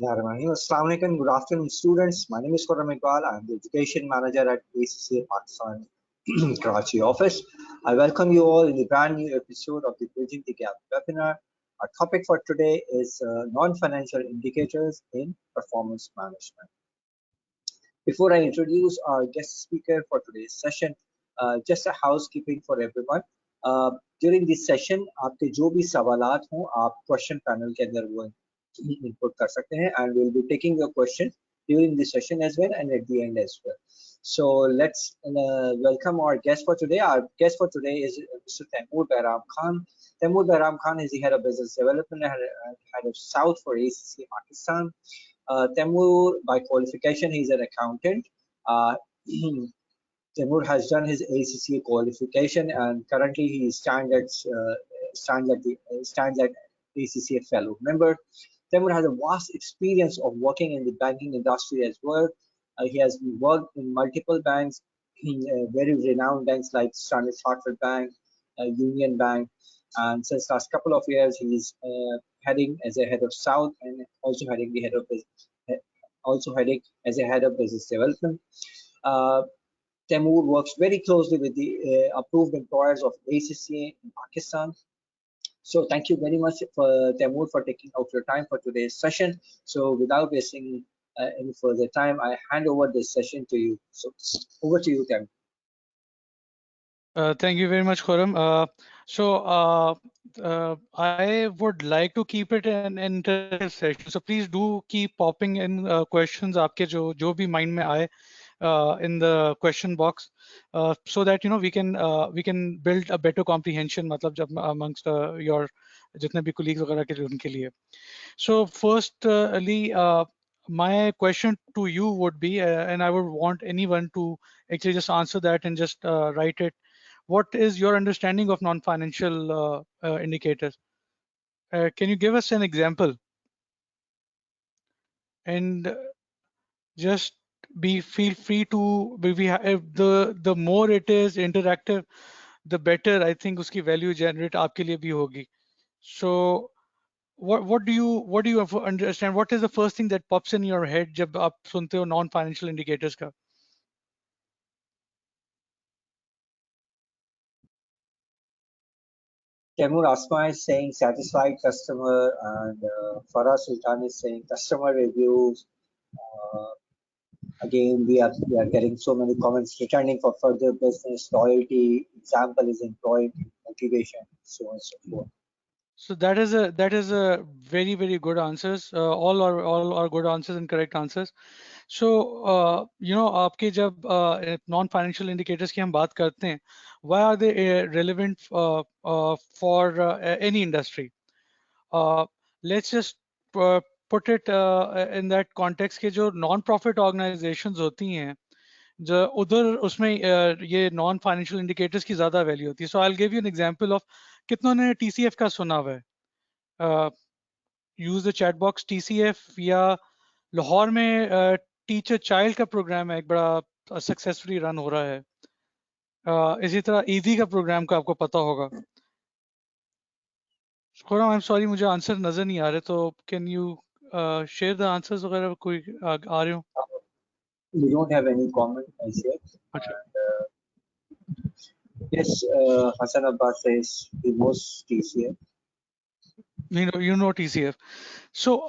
Assalamu alaikum. Good afternoon, students. My name is Khurram Iqbal. I am the Education Manager at ACCA Pakistan Karachi office. I welcome you all in the brand new episode of the Bridging the Gap webinar. Our topic for today is non-financial indicators in performance management. Before I introduce our guest speaker for today's session, just a housekeeping for everyone. During this session, आपके जो भी सवालात हों, आप question panel के अंदर वो input कर सकते हैं, and we'll be taking your questions during the session as well and at the end as well. So let's welcome our guest for today. Our guest for today is Mr. Taimur Bahram Khan. Taimur Bahram Khan is the head of business development and head of South for ACCA Pakistan. Taimur, by qualification, he's an accountant. Taimur has done his ACCA qualification, and currently he stands at ACCA fellow member. Taimur has a vast experience of working in the banking industry as well. He has worked in multiple banks, very renowned banks like Standard Chartered Bank, Union Bank, and since last couple of years he's heading as a head of South and also heading the head of as a head of business development. Taimur works very closely with the approved employers of ACCA in Pakistan. So thank you very much for Taimur for taking out your time for today's session. So without wasting any further time, I hand over this session to you. So over to you, Taimur. Thank you very much, Khurram. I would like to keep it an interactive session. So please do keep popping in questions आपके जो भी mind में आए in the question box, so that we can build a better comprehension मतलब जब amongst your जितने भी colleagues वगैरह के उनके लिए. So firstly, my question to you would be, and I would want anyone to actually just answer that and just write it. What is your understanding of non-financial indicators? Can you give us an example? And just feel free to the more it is interactive, the better I think uski value generate aapke liye bhi hogi. So what do you understand? What is the first thing that pops in your head jab aap sunte ho non-financial indicators ka? Taimur Asma is saying satisfied customer, and Farah Sultan is saying customer reviews. Again, we are getting so many comments returning for further business loyalty. Example is employee motivation, so on and so forth. So that is a very good answers. All are good answers and correct answers. So आपके जब non-financial indicators की हम बात करते हैं, why are they relevant for any industry? Let's just put it in that context कि जो non-profit organizations होती हैं, जो उधर उसमें ये non-financial indicators की ज़्यादा value होती है. So I'll give you an example of कितनों ने TCF का सुना हुआ है? Use the chat box. TCF या लाहौर में टीचर चाइल्ड का प्रोग्राम है, एक बड़ा सक्सेसफुली रन हो रहा है. इसी तरह ईदी का प्रोग्राम का आपको पता होगा. खुरम, आई एम सॉरी, मुझे आंसर नजर नहीं आ रहे, तो can you share the answers वगैरह कोई आ रहे हो? We don't have any comment as yet. अच्छा. Yes, Hassan Abbas says he knows TCF. You know TCF. So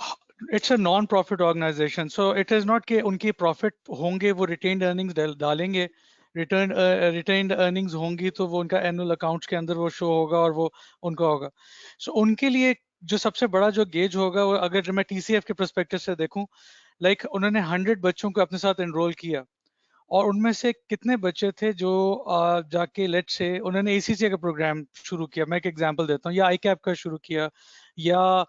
it's a non-profit organization. So it is not कि उनके profit होंगे वो retained earnings डालेंगे, retained earnings होंगी तो वो उनका annual accounts के अंदर वो show होगा और वो उनका होगा. So उनके लिए जो सबसे बड़ा जो gauge होगा, वो अगर मैं TCF के perspective से देखूं, like उन्होंने 100 बच्चों को अपने साथ enroll किया और उनमें से कितने बच्चे थे जो जाके लेट से उन्होंने ACCA का प्रोग्राम शुरू किया. मैं एक एग्जांपल देता हूँ, या ICAP का शुरू किया, या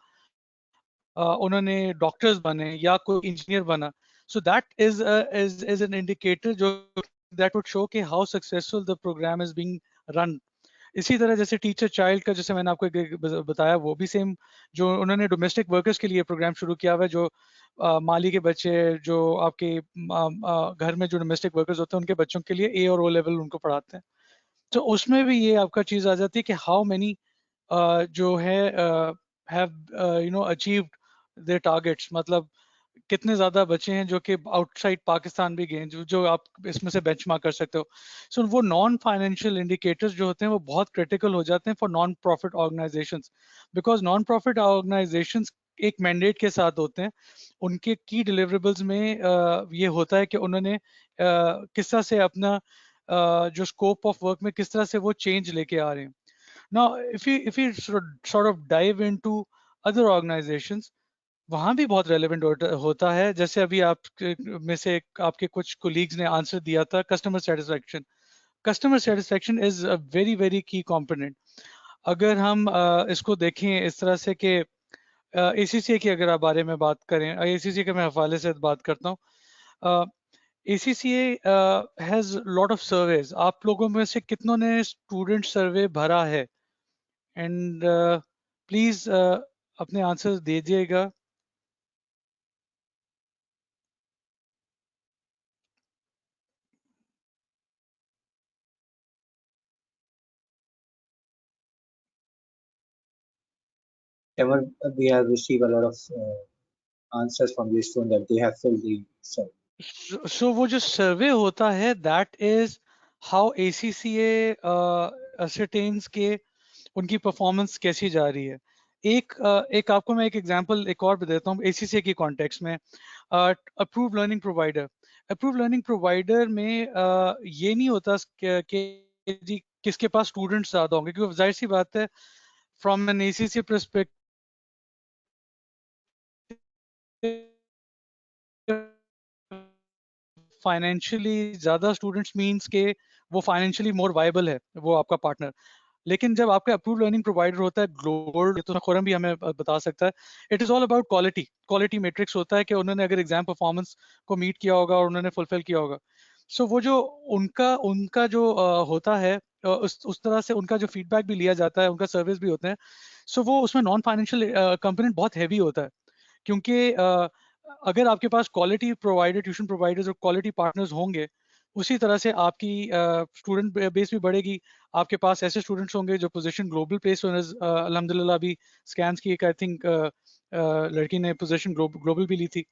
उन्होंने डॉक्टर्स बने, या कोई इंजीनियर बना. So that is an indicator जो दैट वुड शो कि how successful the program is being run. इसी तरह जैसे टीचर चाइल्ड का जैसे मैंने आपको बताया, वो भी सेम, जो उन्होंने डोमेस्टिक वर्कर्स के लिए प्रोग्राम शुरू किया हुआ है, जो माली के बच्चे जो आपके घर में जो डोमेस्टिक वर्कर्स होते हैं उनके बच्चों के लिए A और O लेवल उनको पढ़ाते हैं. तो उसमें भी ये आपका चीज आ जाती है कि हाउ मेनी जो है have अचीव्ड their targets. मतलब कितने ज्यादा बच्चे हैं जो कि आउटसाइड पाकिस्तान भी गए हैं, जो आप इसमें से बेंचमार्क कर सकते हो। सो वो नॉन फाइनेंशियल इंडिकेटर्स जो होते हैं वो बहुत क्रिटिकल हो जाते हैं for non profit organisations, because non profit organisations एक मैंडेट के साथ होते हैं। उनके की डिलीवरेबल्स में ये होता है कि उन्होंने किस तरह से अपना जो स्कोप ऑफ वर्क में किस तरह से वो चेंज लेके आ रहे हैं। Now if you sort of dive into other organizations, वहां भी बहुत रेलेवेंट होता है। जैसे अभी आप में से आपके कुछ कोलीग्स ने आंसर दिया था, customer satisfaction. Customer satisfaction is a very very की कंपोनेंट। अगर हम इसको देखें इस तरह से कि एसीसीए की अगर आप बारे में बात करें, एसीसीए के मैं हवाले से बात करता हूँ। ACCA has lot of surveys. आप लोगों में से कितनों ने स्टूडेंट सर्वे भरा है? एंड प्लीज अपने आंसर दीजिएगा। Ever we have received a lot of answers from the student that they have filled the survey. So वो जो सर्वे होता है, that is how ACCA ascertains के उनकी परफॉर्मेंस कैसी जा रही है। एक आपको मैं एक एग्जांपल एक और भी देता हूँ एसीसीए की कॉन्टेक्स्ट में। Approve learning provider, approve learning provider में ये नहीं होता कि जी किसके पास स्टूडेंट्स ज्यादा होंगे, क्योंकि जाहिर सी बात है from an ACCA perspective financially ज्यादा स्टूडेंट्स मींस के वो फाइनेंशियली मोर वायबल है वो आपका पार्टनर। लेकिन जब आपका अप्रूव लर्निंग प्रोवाइडर होता है ग्लोबल, तो खुरम भी हमें बता सकता है, it is all about quality. Quality matrix होता है कि उन्होंने अगर एग्जाम परफॉर्मेंस को मीट किया होगा और उन्होंने फुलफिल किया होगा। सो वो जो उनका उनका जो होता है उस तरह से उनका जो फीडबैक भी लिया जाता है, उनका सर्विस भी होते हैं। सो वो उसमें नॉन फाइनेंशियल कंपोनेंट बहुत हैवी होता है, क्योंकि अगर आपके पास क्वालिटी प्रोवाइडर, ट्यूशन प्रोवाइडर्स और क्वालिटी पार्टनर्स होंगे, उसी तरह से आपकी स्टूडेंट बेस भी बढ़ेगी। आपके पास ऐसे स्टूडेंट्स होंगे जो पोजीशन ग्लोबल प्लेस अल्हम्दुलिल्लाह अभी स्कैन्स की एक आई थिंक लड़की ने पोजीशन ग्लोबल भी ली थी।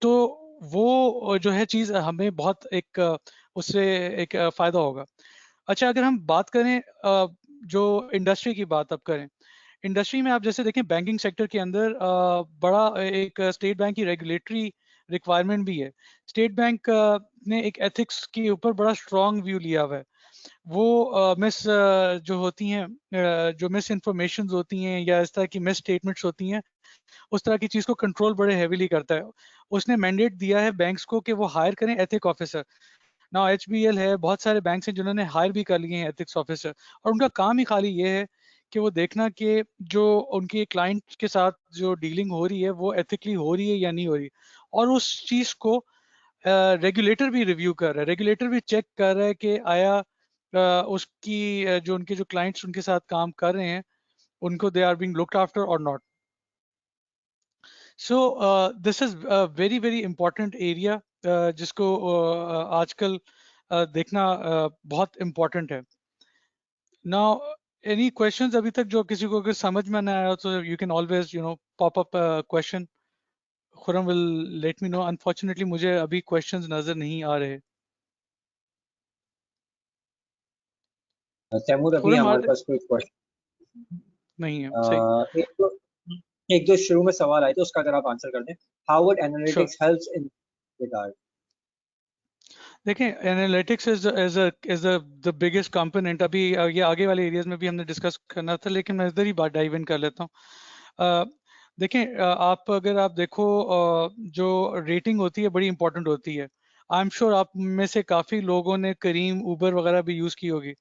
तो वो जो है चीज हमें बहुत एक उससे एक फायदा होगा। अच्छा, अगर हम बात करें जो इंडस्ट्री की बात अब करें, इंडस्ट्री में आप जैसे देखें बैंकिंग सेक्टर के अंदर बड़ा एक स्टेट बैंक की रेगुलेटरी रिक्वायरमेंट भी है। स्टेट बैंक ने एक एथिक्स के ऊपर बड़ा स्ट्रॉन्ग व्यू लिया हुआ है। वो मिस जो होती हैं जो मिस इन्फॉर्मेशन होती हैं या इस तरह की मिस स्टेटमेंट्स होती हैं, उस तरह की चीज को कंट्रोल बड़े हेविली करता है। उसने मैंडेट दिया है बैंक्स को कि वो हायर करें एथिक ऑफिसर। ना एचबीएल है, बहुत सारे बैंक्स हैं जिन्होंने हायर भी कर लिए हैं एथिक्स ऑफिसर, और उनका काम ही खाली ये है कि वो देखना कि जो उनके क्लाइंट के साथ जो डीलिंग हो रही है वो एथिकली हो रही है या नहीं हो रही। और उस चीज को रेगुलेटर भी रिव्यू कर रहा है, रेगुलेटर भी चेक कर रहा है कि आया उसकी जो उनके जो क्लाइंट्स उनके साथ काम कर रहे हैं उनको they are being looked after और not. So this is very very important area जिसको आजकल देखना बहुत इम्पोर्टेंट है। नाउ एनी क्वेश्चंस अभी तक जो किसी को अगर समझ में ना आया तो you can always pop up question. Khurram will let me know. Unfortunately मुझे अभी क्वेश्चंस नजर नहीं आ रहे। तैमूर, अभी खुरम हमारे पास कोई क्वेश्चन नहीं है, सही। एक दो शुरू में सवाल आए थे, उसका अगर आप आंसर कर दें। How would sure. Analytics helps in regard? देखें, analytics is the biggest component. अभी ये आगे वाले एरियाज में भी हमने डिस्कस करना था, लेकिन मैं इधर ही बात डाइव इन कर लेता हूँ। देखें, आप अगर आप देखो जो रेटिंग होती है बड़ी इंपॉर्टेंट होती है। आई एम श्योर आप में से काफी लोगों ने करीम, उबर वगैरह भी यूज की होगी।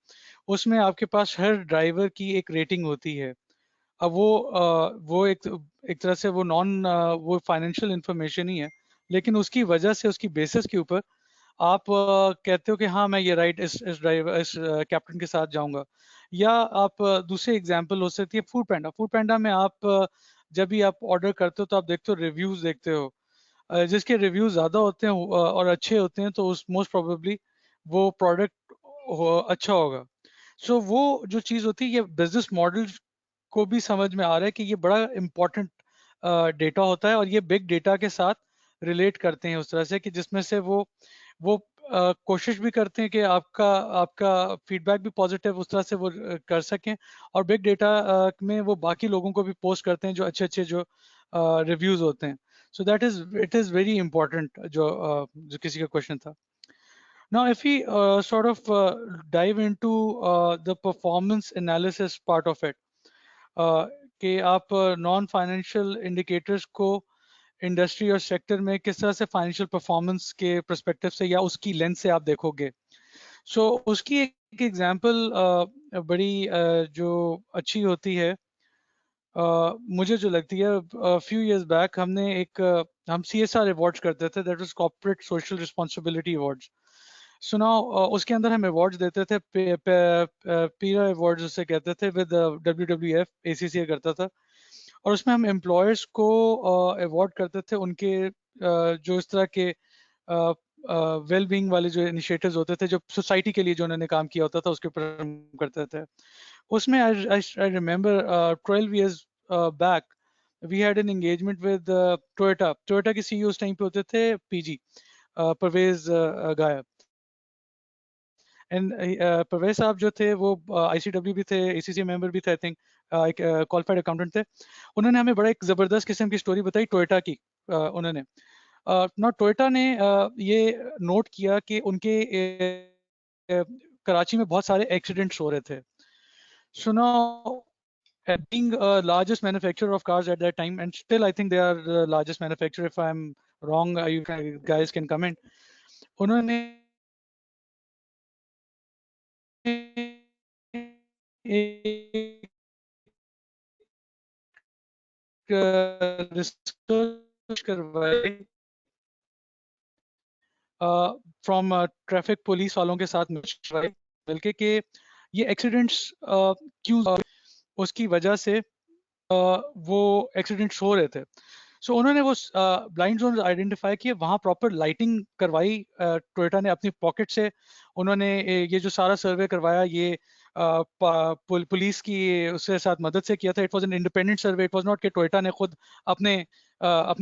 उसमें आपके पास हर ड्राइवर की एक रेटिंग होती है। अब वो एक तरह से वो नॉन वो फाइनेंशियल इंफॉर्मेशन ही है, लेकिन उसकी वजह से उसकी बेसिस के ऊपर आप कहते हो कि हाँ मैं ये राइड इस ड्राइवर इस कैप्टन के साथ जाऊंगा। या आप दूसरी एग्जांपल हो सकती है फूड पैंडा। फूड पैंडा में आप जब भी आप ऑर्डर करते हो तो आप देखते हो रिव्यूज देखते हो। जिसके रिव्यूज ज्यादा होते हैं और अच्छे होते हैं तो उस मोस्ट प्रोबेबली वो प्रोडक्ट अच्छा होगा। सो वो जो चीज होती है, ये बिजनेस मॉडल को भी समझ में आ रहा है कि ये बड़ा इंपॉर्टेंट डेटा होता है, और ये बिग डेटा के साथ रिलेट करते हैं उस तरह से कि जिसमें से वो कोशिश भी करते हैं कि आपका आपका फीडबैक भी पॉजिटिव उस तरह से वो कर सकें, और बिग डेटा में वो बाकी लोगों को भी पोस्ट करते हैं जो अच्छे अच्छे जो रिव्यूज होते हैं. सो that is it is very important जो किसी का क्वेश्चन था. Now, if we sort of dive into the performance analysis part of it, कि आप नॉन फाइनेंशियल इंडिकेटर्स को इंडस्ट्री और सेक्टर में किस तरह से फाइनेंशियल परफॉर्मेंस के पर्सपेक्टिव से या उसकी लेंस से आप देखोगे. सो उसकी एक एग्जांपल बड़ी जो अच्छी होती है, मुझे जो लगती है, फ्यू इयर्स बैक हम CSR अवार्ड्स करते थे, that was corporate social responsibility awards. So now उसके अंदर हम अवार्ड्स देते थे, पीरा अवार्ड्स उसे कहते थे, विद WWF ACCA करता था, और उसमें हम एम्प्लॉयर्स को अवार्ड करते थे उनके जो इस तरह के वेल बीइंग वाले जो इनिशिएटिव्स होते थे, जो सोसाइटी के लिए जो उन्होंने काम किया होता था, उसके ऊपर हम करते थे. उसमें I remember 12 years back we had an engagement with Toyota के CEO उस टाइम पे होते थे PG परवेज गायब. एंड परवेज साहब जो थे वो ICW भी थे, ACCA मेंबर भी थे, आई थिंक एक क्वालिफाइड अकाउंटेंट थे. उन्होंने हमें बड़ा एक जबरदस्त किस्म की स्टोरी बताई टोयोटा की. उन्होंने ना टोयोटा ने ये नोट किया कि उनके कराची में बहुत सारे एक्सीडेंट्स हो रहे थे. So now being largest manufacturer of cars at that time, and still I think they are the largest manufacturer. If I'm wrong, guys can comment. उन्होंने रिसर्च करवाई फ्रॉम ट्रैफिक पुलिस वालों के साथ मिलके कि ये एक्सीडेंट्स क्यों, उसकी वजह से वो एक्सीडेंट्स हो रहे थे. सो उन्होंने वो ब्लाइंड जोन आइडेंटिफाई किए, वहाँ प्रॉपर लाइटिंग करवाई टोयोटा ने अपनी पॉकेट से. उन्होंने ये जो सारा सर्वे करवाया ये पुलिस की उसके साथ मदद से किया था. It was an independent survey, it was not कि टोयोटा ने खुद अपने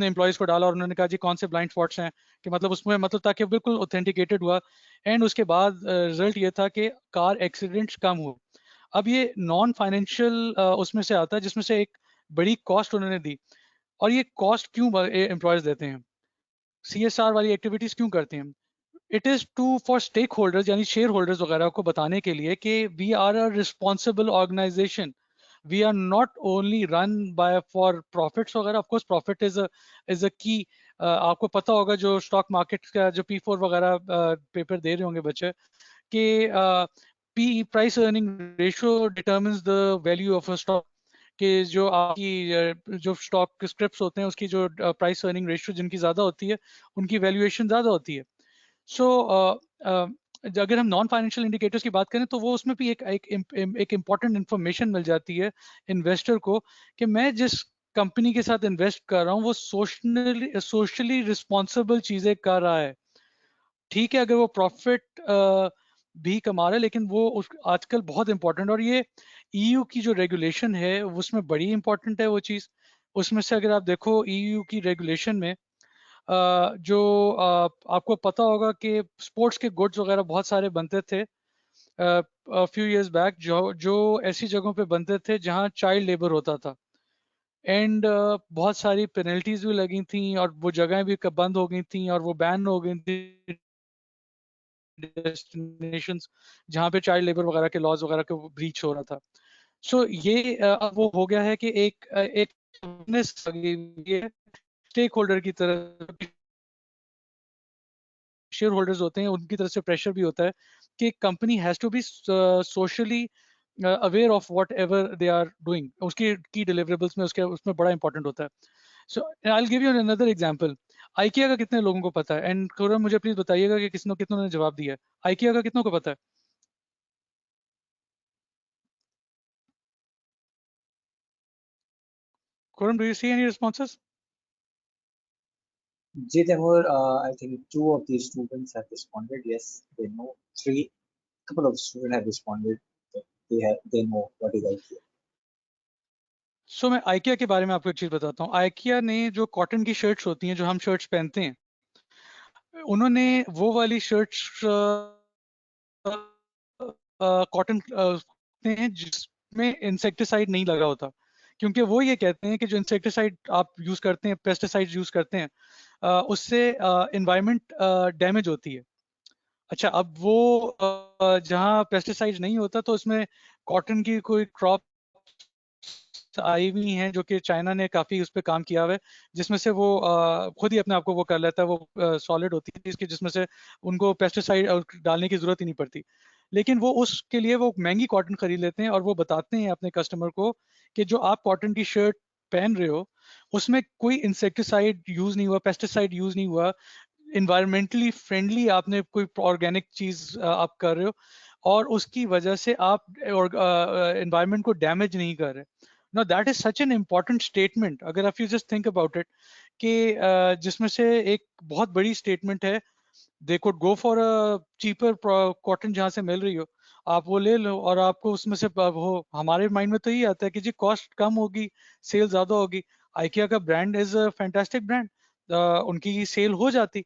एम्प्लॉयज को डाला और उन्होंने कहा जी कौन से ब्लाइंड स्पॉट्स हैं, कि मतलब उसमें मतलब ताकि बिल्कुल ऑथेंटिकेटेड हुआ. एंड उसके बाद रिजल्ट ये था कि कार एक्सीडेंट्स कम हुए. अब ये नॉन फाइनेंशियल उसमें से आता है जिसमें से एक बड़ी कॉस्ट उन्होंने दी. और ये कॉस्ट क्यों एम्प्लॉयज देते हैं, CSR वाली एक्टिविटीज क्यों करते हैं? It is to for stakeholders यानी शेयर होल्डर्स वगैरह को बताने के लिए कि we are a responsible organisation. We are not only run by for profits वगैरह. Of course profit is a key. आपको पता होगा जो स्टॉक मार्केट का जो P4 वगैरह पेपर दे रहे होंगे बच्चे, कि P price earning ratio determines the value of a stock. कि जो आपकी जो स्टॉक स्क्रिप्ट्स होते हैं उसकी जो प्राइस अर्निंग रेशियो जिनकी ज्यादा होती है उनकी वैल्यूएशन ज्यादा होती है. सो अगर हम नॉन फाइनेंशियल इंडिकेटर्स की बात करें तो वो उसमें भी एक इम्पॉर्टेंट इंफॉर्मेशन मिल जाती है इन्वेस्टर को, कि मैं जिस कंपनी के साथ इन्वेस्ट कर रहा हूँ वो सोशली रिस्पॉन्सिबल चीजें कर रहा है. ठीक है अगर वो प्रॉफिट भी कमा रहा है, लेकिन वो आजकल बहुत इंपॉर्टेंट, और ये EU की जो रेगुलेशन है उसमें बड़ी इंपॉर्टेंट है वो चीज़. उसमें से अगर आप देखो EU की रेगुलेशन में जो आपको पता होगा कि स्पोर्ट्स के गुड्स वगैरह बहुत सारे बनते थे फ्यू इयर्स बैक, जो ऐसी जगहों पे बनते थे जहाँ चाइल्ड लेबर होता था. एंड बहुत सारी पेनल्टीज भी लगी थी और वो जगहें भी बंद हो गई थी और वो बैन हो गई थी डेस्टिनेशंस जहाँ पे चाइल्ड लेबर वगैरह के लॉज वगैरह के ब्रीच हो रहा था. सो ये अब वो हो गया है कि एक स्टेक होल्डर की तरह, शेयर होल्डर्स होते हैं उनकी तरफ से प्रेशर भी होता है कि company has to be socially aware of whatever they are doing. उसकी की डिलीवरेबल्स में उसमें बड़ा इंपॉर्टेंट होता है. So I will give you another example. IKEA का कितने लोगों को पता है? एंड खुरम मुझे प्लीज बताइएगा कि कितनों ने जवाब दिया है. आइकिया का कितनों को पता है? Khurram, do you see any responses? J. Temur, I think two of these students have responded. Yes, they know. Three, couple of students have responded. They know what is IQ. सो मैं आइकिया के बारे में आपको एक चीज बताता हूँ। आइकिया ने जो कॉटन की शर्ट्स होती हैं, जो हम शर्ट्स पहनते हैं, उन्होंने वो वाली शर्ट्स कॉटन हैं जिसमें इंसेक्टिसाइड नहीं लगा होता, क्योंकि वो ये कहते हैं कि जो इंसेक्टिसाइड आप यूज करते हैं, पेस्टिसाइड यूज करते हैं, उससे एनवायरनमेंट डैमेज होती है। अच्छा, अब वो जहाँ पेस्टिसाइड नहीं होता तो उसमें कॉटन की कोई क्रॉप आई हुई हैं जो कि चाइना ने काफी उस पर काम किया हुआ है, जिसमें से वो खुद ही अपने आप को वो कर लेता है, वो सॉलिड होती है इसकी, जिसमें से उनको पेस्टिसाइड डालने की जरूरत ही नहीं पड़ती। लेकिन वो उसके लिए वो महंगी कॉटन खरीद लेते हैं और वो बताते हैं अपने कस्टमर को कि जो आप कॉटन की शर्ट पहन रहे हो उसमें कोई इंसेक्टिसाइड यूज नहीं हुआ, पेस्टिसाइड यूज नहीं हुआ, इन्वायरमेंटली फ्रेंडली आपने कोई ऑर्गेनिक चीज आप कर रहे हो, और उसकी वजह से आप एनवायरमेंट को डैमेज नहीं कर रहे। No, that is such an important statement, अगर आप you just think about it, कि जिसमें से एक बहुत बड़ी स्टेटमेंट है, they could go for a cheaper cotton जहां से मिल रही हो, आप वो ले लो, और आपको उसमें से वो, हमारे माइंड में तो यही आता है कि जी कॉस्ट कम होगी, सेल ज्यादा होगी। आइकिया का brand is a fantastic brand, उनकी सेल हो जाती।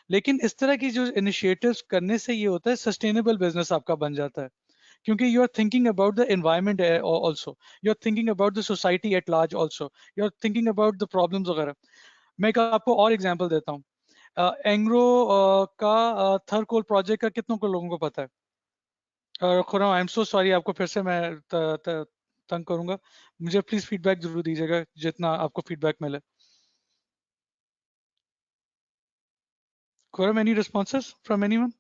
लेकिन इस तरह की जो इनिशिएटिव्स करने से ये होता है सस्टेनेबल बिजनेस आपका बन जाता है, क्योंकि you are thinking about the environment also, you are thinking about the society at large also, you are thinking about the problems वगैरह। मैं एक आपको और एग्जांपल देता हूँ। एंग्रो का थर्कोल प्रोजेक्ट का कितनों को लोगों को पता है? Khurram, I am so sorry, आपको फिर से मैं तंग करूंगा, मुझे प्लीज फीडबैक जरूर दीजिएगा जितना आपको फीडबैक मिले। Khurram, any responses from anyone?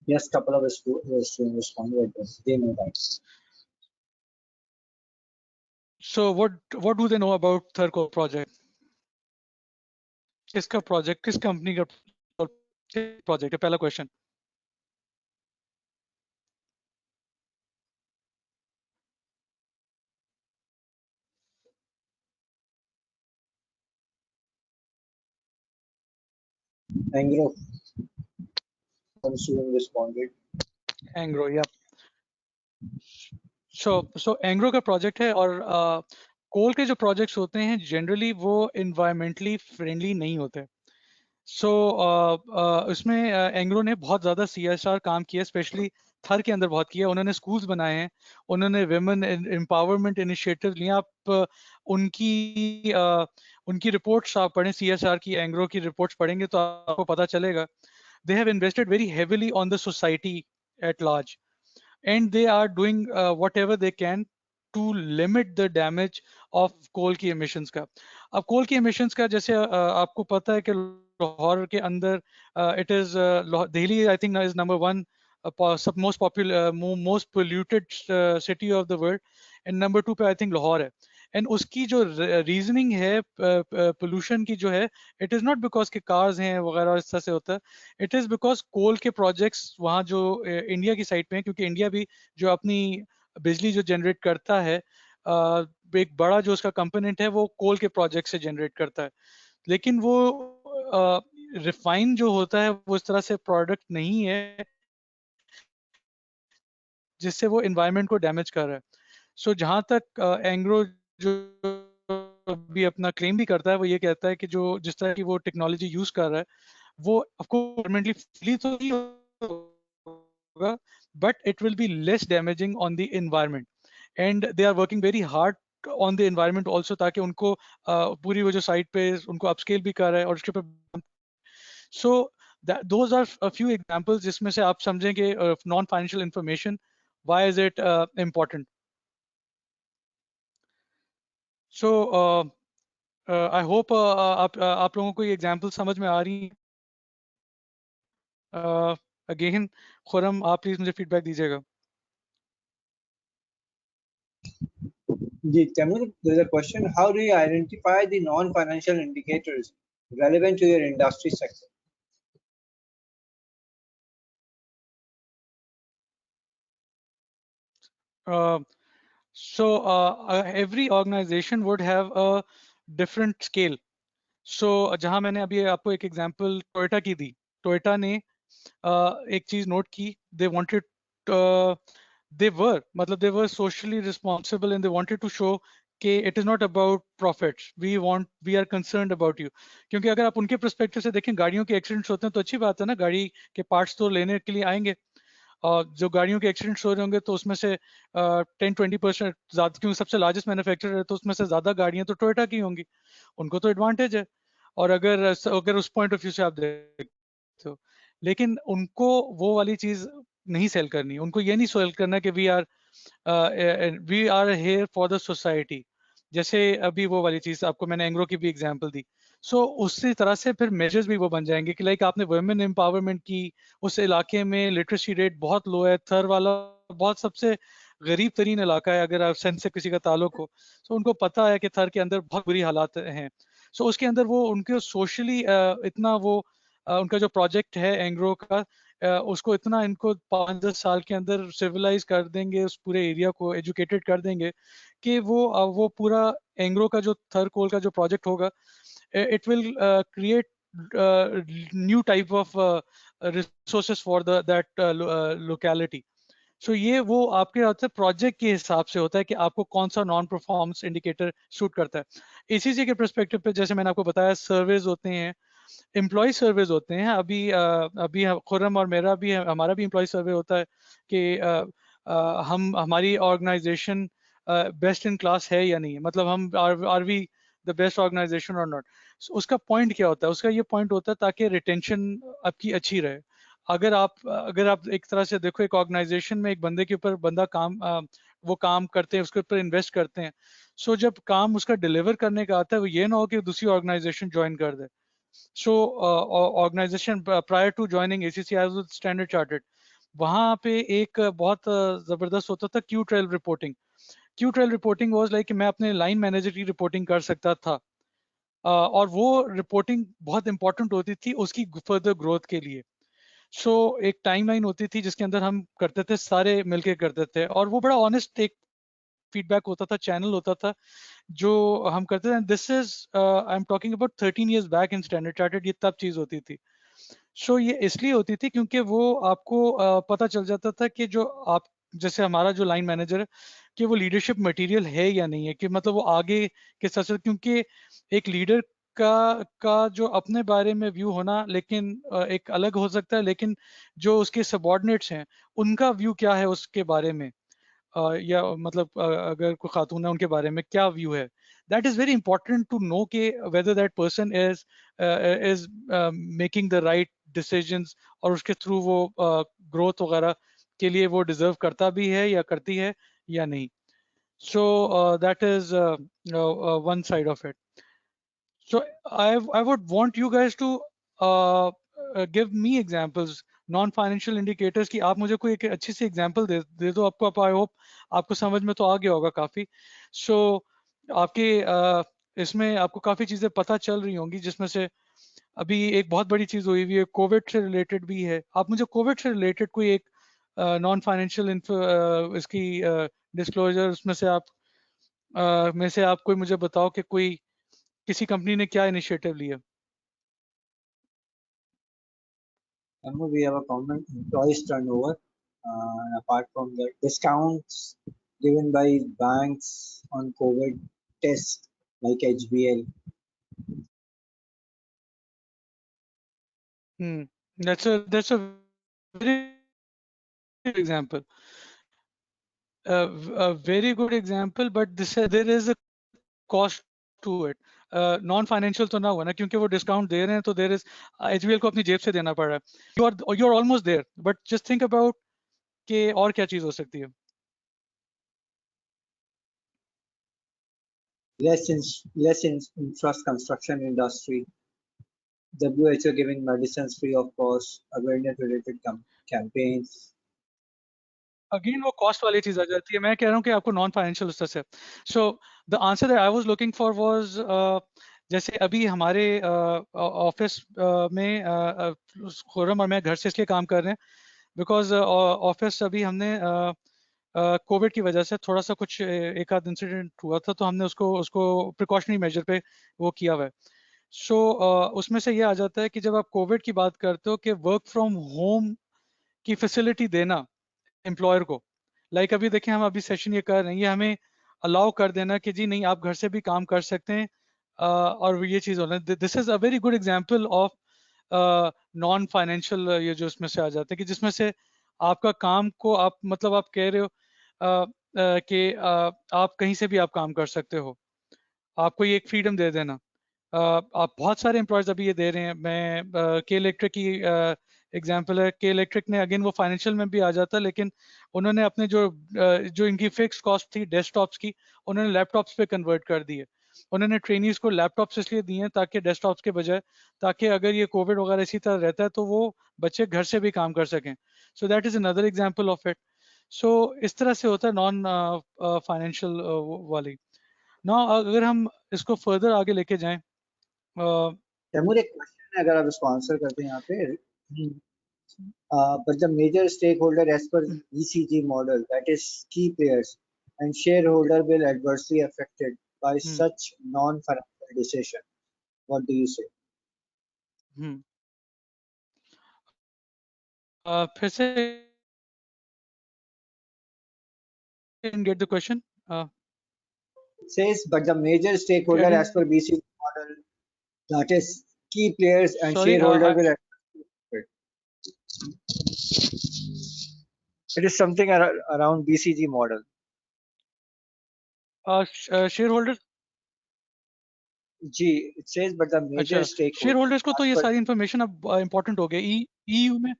Yes, couple of students responded. They know that. So what do they know about Therco project? किसका प्रोजेक्ट, किस कंपनी का प्रोजेक्ट है? पहला question. Angro, some student responded. Engro, या सो एंग्रो का प्रोजेक्ट है, और कोल के जो प्रोजेक्ट्स होते हैं जनरली वो इन्वायरमेंटली फ्रेंडली नहीं होते। सो उसमें एंग्रो ने बहुत ज़्यादा CSR काम किया, स्पेशली थर के अंदर बहुत किया। उन्होंने स्कूल्स बनाए हैं, उन्होंने विमेन एम्पावरमेंट इनिशिएटिव लिया। आप उनकी उनकी रिपोर्ट्स आप पढ़ें, CSR की, एंग्रो की रिपोर्ट्स पढ़ेंगे तो आपको पता चलेगा, they have invested very heavily on the society at large, and they are doing whatever they can to limit the damage of coal की emissions का। अब coal की emissions का जैसे आपको पता है कि लाहौर के अंदर it is Delhi I think is number one most popular most polluted city of the world, and number two पे I think लाहौर है। एंड उसकी जो रीजनिंग है पोल्यूशन की जो है, इट इज नॉट बिकॉज के कार्स हैं वगैरह इस तरह से होता है, इट इज बिकॉज कोल के प्रोजेक्ट्स वहाँ जो इंडिया की साइड पे हैं, क्योंकि इंडिया भी जो अपनी बिजली जो जनरेट करता है, एक बड़ा जो उसका कंपोनेंट है वो कोल के प्रोजेक्ट से जनरेट करता है। लेकिन वो रिफाइन जो होता है वो इस तरह से प्रोडक्ट नहीं है जिससे वो इन्वायरमेंट को डैमेज कर रहा है। सो जहाँ तक एंग्रो जो भी अपना क्लेम भी करता है, वो ये कहता है कि जो जिस तरह की वो टेक्नोलॉजी यूज कर रहा है वो आपको परमानेंटली फ्री तो नहीं होगा, but it will be less damaging on the environment, and they are working very hard on the environment also, ताकि उनको पूरी वो जो साइट पे उनको अपस्केल भी कर रहा है और उसके ऊपर। So those are a few examples जिसमें से आप समझें कि non financial information, why is it important. So I hope आप लोगों को ये एग्जांपल समझ में आ रही है। अगेन खुरम, आप प्लीज मुझे फीडबैक दीजिएगा। Tamil, there's a question. How do you identify the non-financial indicators relevant to your industry sector? So every organization would have a different scale. So जहां मैंने अभी आपको एक एग्जांपल टोयोटा की दी, टोयोटा ने एक चीज नोट की, they wanted they were socially responsible and they wanted to show कि it is not about profits, we are concerned about you. क्योंकि अगर आप उनके perspective से देखें, गाड़ियों के एक्सीडेंट्स होते हैं तो अच्छी बात है ना, गाड़ी के पार्ट्स तो लेने के लिए आएंगे, और जो गाड़ियों के एक्सीडेंट्स हो रहे होंगे तो उसमें से 10-20% ज्यादा, क्योंकि सबसे लार्जेस्ट मैन्युफैक्चरर है तो उसमें से ज्यादा गाड़ियां तो टोयोटा की होंगी, उनको तो एडवांटेज है। और अगर अगर उस पॉइंट ऑफ व्यू से आप देखते हो, लेकिन उनको वो वाली चीज नहीं सेल करनी, उनको ये नहीं सेल करना कि we are here for the society. जैसे अभी वो वाली चीज आपको मैंने एंग्रो की भी एग्जांपल दी, सो उसी तरह से फिर मेजर्स भी वो बन जाएंगे कि लाइक आपने वुमेन एम्पावरमेंट की, उस इलाके में लिटरेसी रेट बहुत लो है, थर वाला बहुत सबसे गरीब तरीन इलाका है अगर आप सेंस से किसी का ताल्लुक हो, तो उनको पता है कि थर के अंदर बहुत बुरी हालात हैं। सो उसके अंदर वो उनके सोशली इतना वो उनका जो प्रोजेक्ट है एंग्रो का, उसको इतना इनको 5-10 साल के अंदर सिविलाइज कर देंगे, उस पूरे एरिया को एजुकेटेड कर देंगे कि वो पूरा एंग्रो का जो थर कोल का जो प्रोजेक्ट होगा, it will create new type of resources for that locality. So ये वो आपके हाथ से प्रोजेक्ट के हिसाब से होता है कि आपको कौन सा नॉन परफॉर्मेंस इंडिकेटर सूट करता है। एसीसी के परस्पेक्टिव पे जैसे मैंने आपको बताया, सर्वेज होते हैं, एम्प्लॉय सर्वेज होते हैं। अभी खुर्रम और मेरा भी हमारा भी एम्प्लॉय सर्वे होता है कि हम हमारी ऑर्गेनाइजेशन बेस्ट इन क्लास है या नहीं, मतलब हम are we the best organisation और नॉट। उसका पॉइंट क्या होता है? उसका ये पॉइंट होता है ताकि रिटेंशन आपकी अच्छी रहे। अगर आप एक तरह से देखो, एक ऑर्गेनाइजेशन में एक बंदे के ऊपर बंदा वो काम करते हैं, उसके ऊपर इन्वेस्ट करते हैं, सो जब काम उसका डिलीवर करने का आता है, वो ये ना हो कि दूसरी ऑर्गेनाइजेशन ज्वाइन कर दे। So organisation prior to joining ACC I was Standard Chartered, वहां पे एक बहुत जबरदस्त होता था Q trail reporting. Q trail reporting was like मैं अपने लाइन मैनेजर की रिपोर्टिंग कर सकता था, और वो रिपोर्टिंग बहुत इंपॉर्टेंट होती थी उसकी फर्दर ग्रोथ के लिए। सो एक टाइमलाइन होती थी जिसके अंदर हम करते थे, सारे मिलके करते थे, और वो बड़ा ऑनेस्ट एक फीडबैक होता था, चैनल होता था जो हम करते थे। This is I am talking about 13 years back in standard chartered, ये तब चीज होती थी। सो ये इसलिए होती थी क्योंकि वो आपको पता चल जाता था कि जो आप, जैसे हमारा जो लाइन मैनेजर है, कि वो लीडरशिप मटेरियल है या नहीं है, कि मतलब वो आगे के साथ, क्योंकि एक लीडर का जो अपने बारे में व्यू होना लेकिन एक अलग हो सकता है, लेकिन जो उसके सबॉर्डिनेट्स हैं उनका व्यू क्या है उसके बारे में, या मतलब अगर कोई खातून है उनके बारे में क्या व्यू है, that is very important to know के whether that person is making the right decisions, और उसके थ्रू वो ग्रोथ वगैरह के लिए वो डिजर्व करता भी है या करती है या नहीं। सो that is one side of it. So I would want you guys to give me examples, non financial indicators की। आप मुझे कोई एक अच्छी सी एग्जांपल दे दो। आपको आई होप आपको समझ में तो आ गया होगा काफी। सो आपके इसमें आपको काफी चीजें पता चल रही होंगी, जिसमें से अभी एक बहुत बड़ी चीज हुई हुई है, कोविड से रिलेटेड भी है। आप मुझे कोविड से रिलेटेड कोई एक नॉन फाइनेंशियल इसकी डिस्क्लोजर उसमें से आप में से आप कोई मुझे बताओ कि कोई किसी कंपनी ने क्या इनिशिएटिव लिया। We have a common employees turnover. Apart from the discounts given by banks on COVID tests like HBL. That's a very good example. A very good example, but there is a cost to it. Non financial तो ना हुआ ना, क्योंकि वो discount दे रहे हैं तो there is HBL को अपनी जेब से देना पड़ रहा है। You are almost there, but just think about कि और क्या चीज हो सकती है। Less in infrastructure construction industry. WHO giving medicines free of cost. Awareness related campaigns. Again वो कॉस्ट वाली चीज आ जाती है। मैं कह रहा हूँ कि आपको नॉन फाइनेंशियल उससे से। So the answer that I was looking for was, जैसे अभी हमारे ऑफिस में खुर्रम और मैं घर से इसलिए काम कर रहे हैं बिकॉज ऑफिस अभी हमने कोविड की वजह से थोड़ा सा कुछ एक आध इंसिडेंट हुआ था, तो हमने उसको उसको प्रिकॉशनरी मेजर पे वो किया हुआ है। सो उसमें से ये आ जाता है कि जब आप कोविड की बात करते हो कि वर्क फ्रॉम होम की फैसिलिटी देना एम्प्लॉयर को, लाइक अभी देखें हम अभी सेशन ये कर रहे हैं, ये हमें अलाउ कर देना कि जी नहीं आप घर से भी काम कर सकते हैं, और ये चीज होना, this is a very good example of non financial, ये जो इसमें से आ जाते हैं कि जिसमें से आपका काम को आप मतलब आप कह रहे हो कि आप कहीं से भी आप काम कर सकते हो, आपको ये एक फ्रीडम दे देना। आप बहुत सारे एम्प्लॉयज अभी ये दे रहे हैं। मैं के इलेक्ट्रिक की एग्जांपल है, के इलेक्ट्रिक ने अगेन वो फाइनेंशियल में भी आ जाता, लेकिन उन्होंने अपने जो इनकी फिक्स कॉस्ट थी डेस्कटॉप्स की, उन्होंने लैपटॉप्स पे कन्वर्ट कर दी है। उन्होंने ट्रेनीज को लैपटॉप्स इसलिए दिए हैं ताकि डेस्कटॉप्स के बजाय, ताकि अगर ये कोविड वगैरह इसी तरह रहता है तो वो बच्चे घर से भी काम कर सकें। So that is another example of it. सो इस तरह से होता है नॉन फाइनेंशियल वाली। ना अगर हम इसको फर्दर आगे लेके जाएं, तैमूर, एक क्वेश्चन है, अगर आप इसको आंसर करते हैं यहाँ पे, but the major stakeholder as per ECG model, that is key players and shareholder will adversely affected by such non-financial decision. What do you say? फिर से didn't get the question. It says, but the major stakeholder as per BCG model, that is key players and sorry, shareholder will affected. It is something around BCG model. shareholder, जी, it says, but the major अच्छा stakeholder shareholders को तो as ये per सारी information अब important हो गई EU में।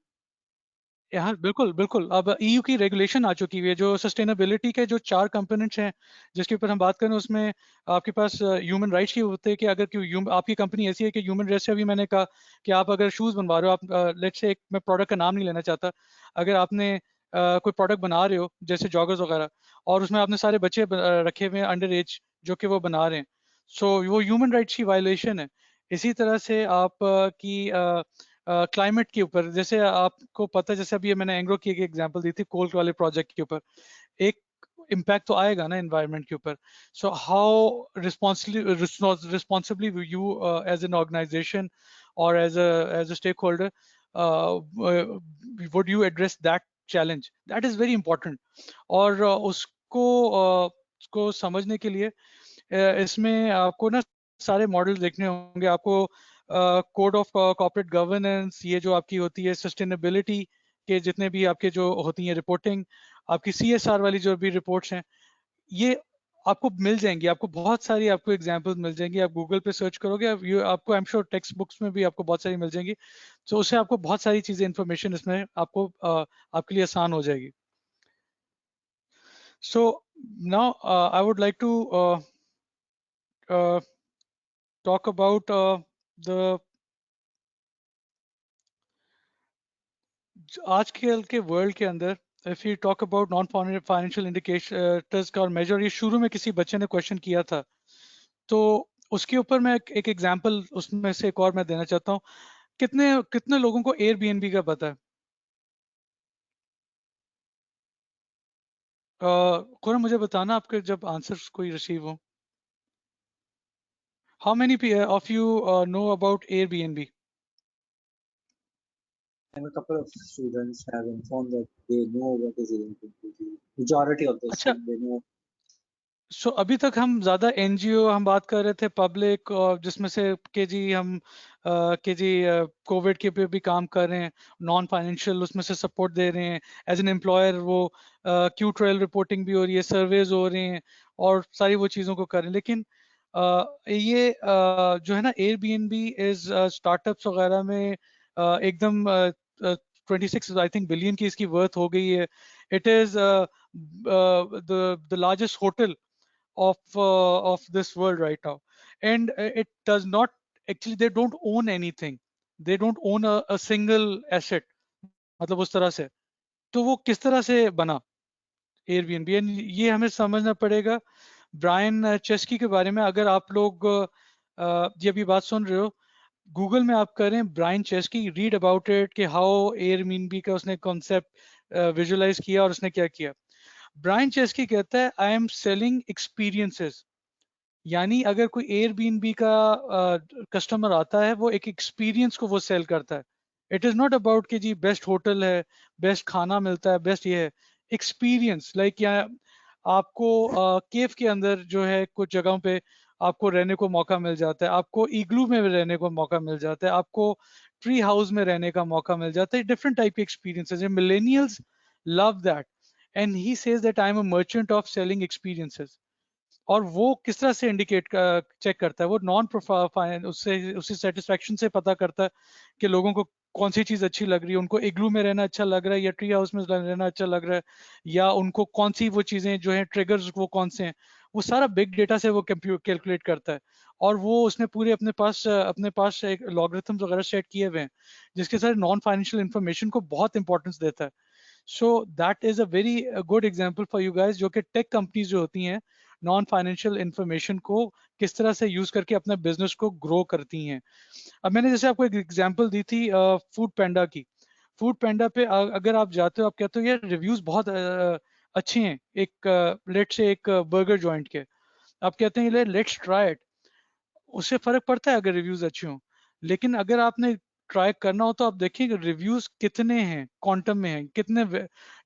हाँ बिल्कुल बिल्कुल, अब ईयू की रेगुलेशन आ चुकी हुई है, जो सस्टेनेबिलिटी के जो 4 कंपोनेंट्स हैं जिसके ऊपर हम बात करें, उसमें आपके पास ह्यूमन राइट्स की होते हैं कि अगर आपकी कंपनी ऐसी है कि ह्यूमन राइट्स से अभी मैंने कहा कि आप अगर शूज बनवा रहे हो, आप लेट्स से, मैं प्रोडक्ट का नाम नहीं लेना चाहता, अगर आपने कोई प्रोडक्ट बना रहे हो जैसे जॉगर्स वगैरह, और उसमें आपने सारे बच्चे रखे हुए हैं अंडर एज जो कि वो बना रहे हैं, सो वो ह्यूमन राइट्स की वायलेशन है। इसी तरह से आप की क्लाइमेट के ऊपर, जैसे आपको पता है, जैसे अभी मैंने एंग्रो की एक एग्जांपल दी थी कोल वाले प्रोजेक्ट के ऊपर, एक इम्पैक्ट तो आएगा ना एनवायरनमेंट के ऊपर। So how responsibly you as an organisation और as a stakeholder would you address that challenge, that is very important. और उसको समझने के लिए इसमें आपको ना सारे मॉडल देखने होंगे आपको। कोड ऑफ कॉर्पोरेट गवर्नेंस, ये जो आपकी होती है सस्टेनेबिलिटी के जितने भी आपके जो होती है रिपोर्टिंग, आपकी CSR वाली जो भी रिपोर्ट्स हैं, ये आपको मिल जाएंगी, आपको बहुत सारी आपको एग्जांपल्स मिल जाएंगी। आप गूगल पे सर्च करोगे, आपको I am sure text books में भी आपको बहुत सारी मिल जाएंगी। तो उससे आपको बहुत सारी चीजें इंफॉर्मेशन इसमें आपको आपके लिए आसान हो जाएगी। So now I would like to talk about the आजकल के वर्ल्ड के अंदर, if you talk about non financial indicators का और मेजर, ये शुरू में किसी बच्चे ने क्वेश्चन किया था, तो उसके ऊपर मैं एक एग्जांपल उसमें से एक और मैं देना चाहता हूँ। कितने कितने लोगों को एयरबीएनबी का पता है? खुरम मुझे बताना आपके जब आंसर्स कोई रिसीव हो। How many of you know about Airbnb? And a couple of students have informed that they know what is Airbnb. Majority of the अच्छा, students, they know. सो अभी तक हम ज्यादा एनजीओ हम बात कर रहे थे, पब्लिक, और जिसमें से के जी हम के जी कोविड के पे भी काम कर रहे हैं, नॉन फाइनेंशियल उसमें से सपोर्ट दे रहे हैं एज एन एम्प्लॉयर, वो क्यू ट्रायल रिपोर्टिंग भी हो रही है, सर्वेज हो रहे हैं, और सारी वो चीज़ों को कर रहे हैं। लेकिन ये जो है ना एयरबीएनबी इज स्टार्टअप्स वगैरह में एकदम 26 आई थिंक बिलियन की इसकी वर्थ हो गई है। It is the largest hotel of this world right now, and it does not, actually they don't own anything, they don't own a single asset, मतलब उस तरह से। तो वो किस तरह से बना एयरबीएनबी, ये हमें समझना पड़ेगा। ब्रायन चेस्की के बारे में अगर आप लोग ये भी बात सुन रहे हो, गूगल में आप करें Brian Chesky, read about it कि हाउ एयरबीएनबी का उसने कॉन्सेप्ट विजुलाइज किया और उसने क्या किया। ब्रायन चेस्की कहता है आई एम सेलिंग एक्सपीरियंसेस, यानी अगर कोई एयरबीएनबी का कस्टमर आता है, वो एक एक्सपीरियंस को वो सेल करता है। इट इज नॉट अबाउट कि जी बेस्ट होटल है, बेस्ट खाना मिलता है, बेस्ट ये है। एक्सपीरियंस लाइक या आपको केव के अंदर जो है कुछ जगहों पे आपको रहने को मौका मिल जाता है, आपको इग्लू में रहने को मौका मिल जाता है, आपको ट्री हाउस में रहने का मौका मिल जाता है, डिफरेंट टाइप के experiences. Millennials love that and he says that I am a merchant of selling experiences. और वो किस तरह से इंडिकेट चेक करता है, वो नॉन प्रोफाइन उससे उसी सेटिस्फेक्शन से पता करता है कि लोगों को कौन सी चीज अच्छी लग रही है, उनको इग्लू में रहना अच्छा लग रहा है या ट्री हाउस में रहना अच्छा लग रहा है, या उनको कौन सी वो चीजें जो है ट्रिगर्स वो कौन से हैं, वो सारा बिग डेटा से वो कैलकुलेट करता है। और वो उसने पूरे अपने पास एक लॉगरिथम्स वगैरह सेट किए हुए हैं जिसके साथ नॉन फाइनेंशियल इंफॉर्मेशन को बहुत इंपॉर्टेंस देता है। सो that is a very good example for you guys, जो कि टेक कंपनीज जो होती हैं नॉन फाइनेंशियल इंफॉर्मेशन को किस तरह से यूज करके अपने बिजनेस को ग्रो करती हैं। अब मैंने जैसे आपको एक एग्जांपल दी थी फूड पेंडा की। फूड पेंडा पे अगर आप जाते हो, आप कहते हो यार रिव्यूज बहुत अच्छे हैं, एक लेट से एक बर्गर जॉइंट के, आप कहते हैं लेट्स ट्राई इट। उससे फर्क पड़ता है अगर रिव्यूज अच्छे हों, लेकिन अगर आपने ट्राई करना हो तो आप देखिए रिव्यूज कितने हैं, क्वांटम में हैं कितने,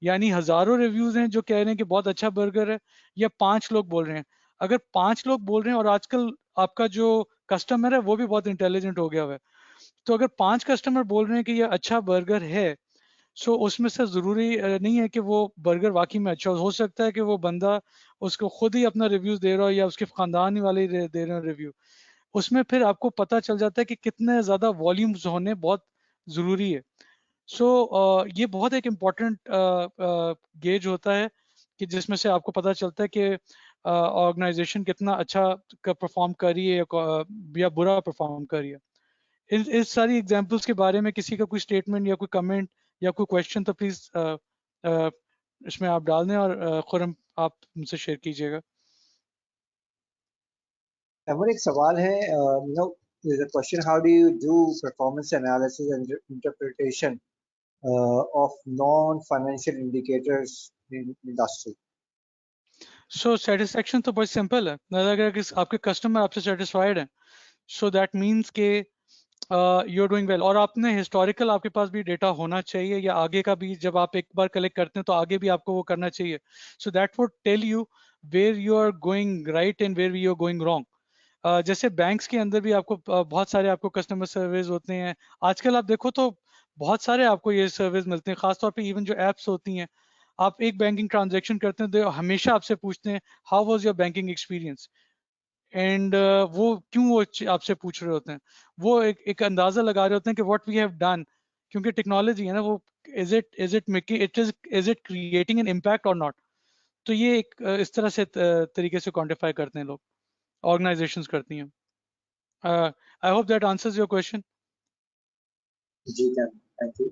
यानी हजारों रिव्यूज हैं जो कह रहे हैं कि बहुत अच्छा बर्गर है, या 5 लोग बोल रहे हैं। अगर 5 लोग बोल रहे हैं और आजकल आपका जो कस्टमर है वो भी बहुत इंटेलिजेंट हो गया हुआ है, तो अगर 5 कस्टमर बोल रहे हैं कि ये अच्छा बर्गर है, सो उसमें से जरूरी नहीं है कि वो बर्गर वाकई में अच्छा हो सकता है कि वो बंदा उसको खुद ही अपना रिव्यूज दे रहा हो या उसके खानदान वाले ही दे रहे हो रिव्यू। उसमें फिर आपको पता चल जाता है कि कितने ज्यादा वॉल्यूम्स होने बहुत जरूरी है। सो ये बहुत एक इम्पॉर्टेंट गेज होता है कि जिसमें से आपको पता चलता है कि ऑर्गेनाइजेशन कितना अच्छा परफॉर्म कर रही है या बुरा परफॉर्म कर रही है। इस सारी एग्जांपल्स के बारे में किसी का कोई स्टेटमेंट या कोई कमेंट या कोई क्वेश्चन तो प्लीज इसमें आप डाल दें, और खुरम आप मुझसे शेयर कीजिएगा। और एक सवाल है, there's a question, how do you do performance analysis and interpretation of non-financial indicators in industry? So satisfaction तो बहुत सिंपल है, अगर आपके कस्टमर आपसे सेटिस्फाइड है, सो दैट मीन्स के यू आर डूइंग वेल। और आपने हिस्टोरिकल आपके पास भी डेटा होना चाहिए, या आगे का भी जब आप एक बार कलेक्ट करते हैं तो आगे भी आपको वो करना चाहिए, so that would tell you where you are going right and where you are going wrong. जैसे बैंक्स के अंदर भी आपको बहुत सारे आपको कस्टमर सर्विस होते हैं, आजकल आप देखो तो बहुत सारे आपको ये सर्विस मिलते हैं, खासतौर पे इवन जो एप्स होती हैं। आप एक बैंकिंग ट्रांजेक्शन करते हैं तो हमेशा आपसे पूछते हैं how was your banking experience, and वो क्यों वो आपसे पूछ रहे होते हैं, वो एक अंदाजा लगा रहे होते हैं कि व्हाट वी हैव डन, क्योंकि टेक्नोलॉजी है ना वो, is it making is it creating an impact और नॉट। तो ये एक इस तरह से तरीके से क्वांटिफाई करते हैं लोग, ऑर्गेनाइजेशंस करती हैं। I hope that answers your question. Ji, thank you.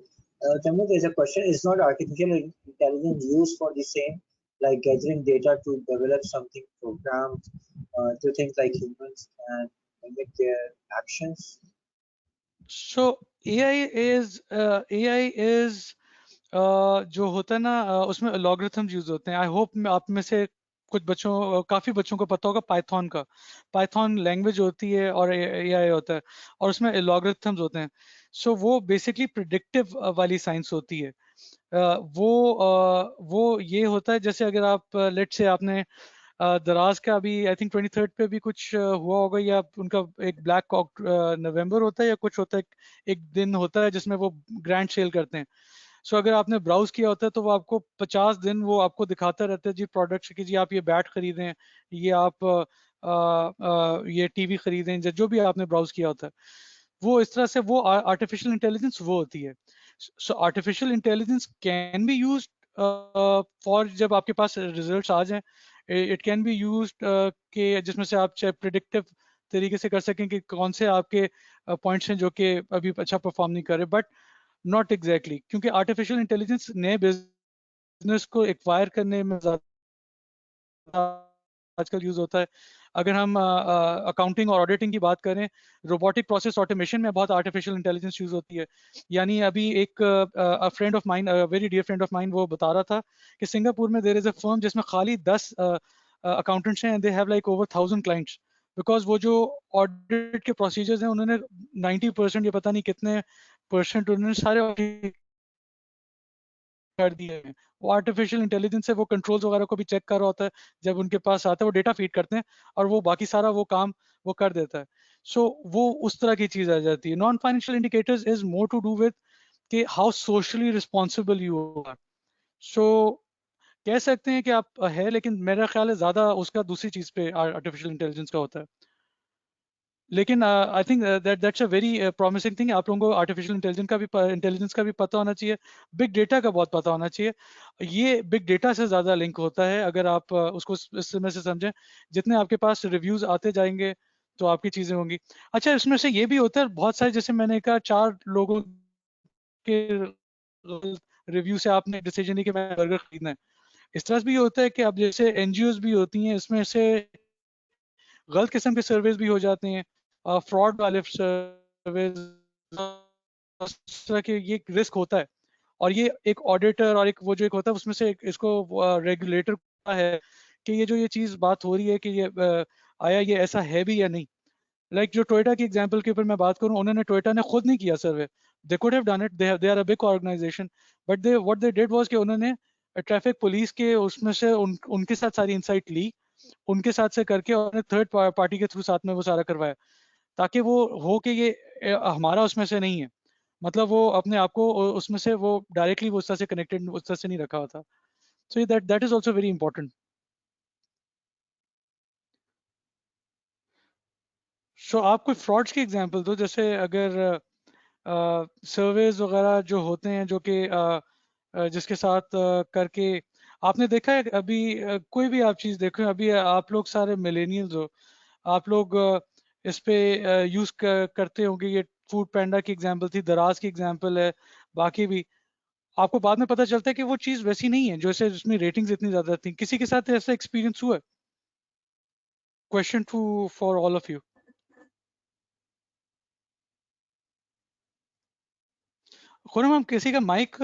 Tamil, there's a question, is not artificial intelligence used for the same, like gathering data to develop something programmed to think like humans and mimic their actions? So AI is जो होता है ना उसमें logarithms use होते हैं। आई hope आप में से कुछ बच्चों काफी बच्चों को पता होगा पाइथन का, पाइथन लैंग्वेज होती है और एआई होता है, और उसमें लॉगरिथम्स होते हैं। सो वो बेसिकली प्रिडिक्टिव वाली साइंस होती है। वो ये होता है जैसे अगर आप लेट से आपने दराज का अभी आई थिंक 23rd पे भी कुछ हुआ होगा, या उनका एक ब्लैक नवंबर होता है या कुछ होता है, एक दिन होता है जिसमें वो ग्रैंड सेल करते हैं। सो अगर आपने ब्राउज किया होता है तो वो आपको 50 दिन वो आपको दिखाता रहता है जी प्रोडक्ट्स की, जी आप ये बैट खरीदें, ये आप ये टीवी खरीदें, जो भी आपने ब्राउज किया होता है। वो इस तरह से वो आर्टिफिशियल इंटेलिजेंस वो होती है। So artificial intelligence can be use for जब आपके पास रिजल्ट्स आ जाएं, इट कैन बी यूज के जिसमें से आप चाहे प्रिडिक्टिव तरीके से कर सकें कि कौन से आपके पॉइंट्स हैं जो कि अभी अच्छा परफॉर्म नहीं कर रहे, बट नॉट एग्जैक्टली क्योंकि आर्टिफिशियल इंटेलिजेंस नए बिजनेस को एक्वायर करने में ज्यादा आजकल यूज होता है। अगर हम अकाउंटिंग और ऑडिटिंग की बात करें, रोबोटिक प्रोसेस ऑटोमेशन में बहुत आर्टिफिशियल इंटेलिजेंस यूज होती है। यानी अभी एक friend of mine, very dear friend of mine, वो बता रहा था कि सिंगापुर में देयर इज अ फर्म जिसमें खाली 10 अकाउंटेंट्स हैं, they have like over 1000 clients, because वो जो ऑडिट के प्रोसीजर्स हैं उन्होंने 90% या पता नहीं कितने परसेंट उन्होंने सारे कर दिए हैं। वो आर्टिफिशियल इंटेलिजेंस से वो कंट्रोल्स वगैरह को भी चेक कर रहा होता है, जब उनके पास आता है वो डेटा फीड करते हैं और वो बाकी सारा वो काम वो कर देता है। सो वो उस तरह की चीज आ जाती है। Non financial indicators is more to do with कि how socially responsible you are. So कह सकते हैं कि आप है, लेकिन मेरा ख्याल है ज्यादा उसका दूसरी चीज पे आर्टिफिशियल इंटेलिजेंस का होता है। लेकिन I think that's a very promising thing. आप लोगों को आर्टिफिशियल इंटेलिजेंस का भी पता होना चाहिए, बिग डेटा का बहुत पता होना चाहिए। ये बिग डेटा से ज्यादा लिंक होता है अगर आप उसको इस समय से समझें। जितने आपके पास रिव्यूज आते जाएंगे तो आपकी चीजें होंगी। अच्छा, इसमें से ये भी होता है बहुत सारे, जैसे मैंने कहा 4 लोगों के रिव्यू से आपने डिसीजन ली कि मैं बर्गर खरीदना है। इस तरह से भी होता है कि अब जैसे एनजीओज भी होती हैं, इसमें से गलत किस्म के सर्वेज भी हो जाते हैं, फ्रॉड वाले सर्वेज, के ये रिस्क होता है। और ये एक ऑडिटर और एक वो जो एक होता है उसमें से इसको रेगुलेटर है कि ये जो ये चीज बात हो रही है कि ये आया ये ऐसा है भी या नहीं। लाइक जो टोयोटा की एग्जांपल के ऊपर मैं बात करूं, उन्होंने टोयोटा ने खुद नहीं किया survey. They could have done it, they are a big organisation, but they what they did was कि उन्होंने ट्रैफिक पुलिस के उसमें से उनके साथ सारी इंसाइट ली, उनके साथ से करके और थर्ड पार्टी के थ्रू साथ में वो सारा करवाया, ताकि वो हो कि ये हमारा उसमें से नहीं है। मतलब वो अपने आप को उसमें से वो डायरेक्टली वो उस तरह से कनेक्टेड उस तरह से नहीं रखा होता। So that is also very important. So आप कोई फ्रॉड्स की एग्जांपल दो, जैसे अगर सर्वेज वगैरह जो होते हैं जो कि जिसके साथ करके आपने देखा है अभी कोई भी आप चीज देखो, अभी आप लोग सारे मिलेनियल्स हो, आप लोग इस पे यूज करते होंगे। ये फूड पैंडा की एग्जांपल थी, दराज की एग्जांपल है, बाकी भी आपको बाद में पता चलता है कि वो चीज वैसी नहीं है जैसे जिसमें रेटिंग्स इतनी ज्यादा थी। किसी के साथ ऐसा एक्सपीरियंस हुआ? Question two for all of you. Khurram, हम किसी का माइक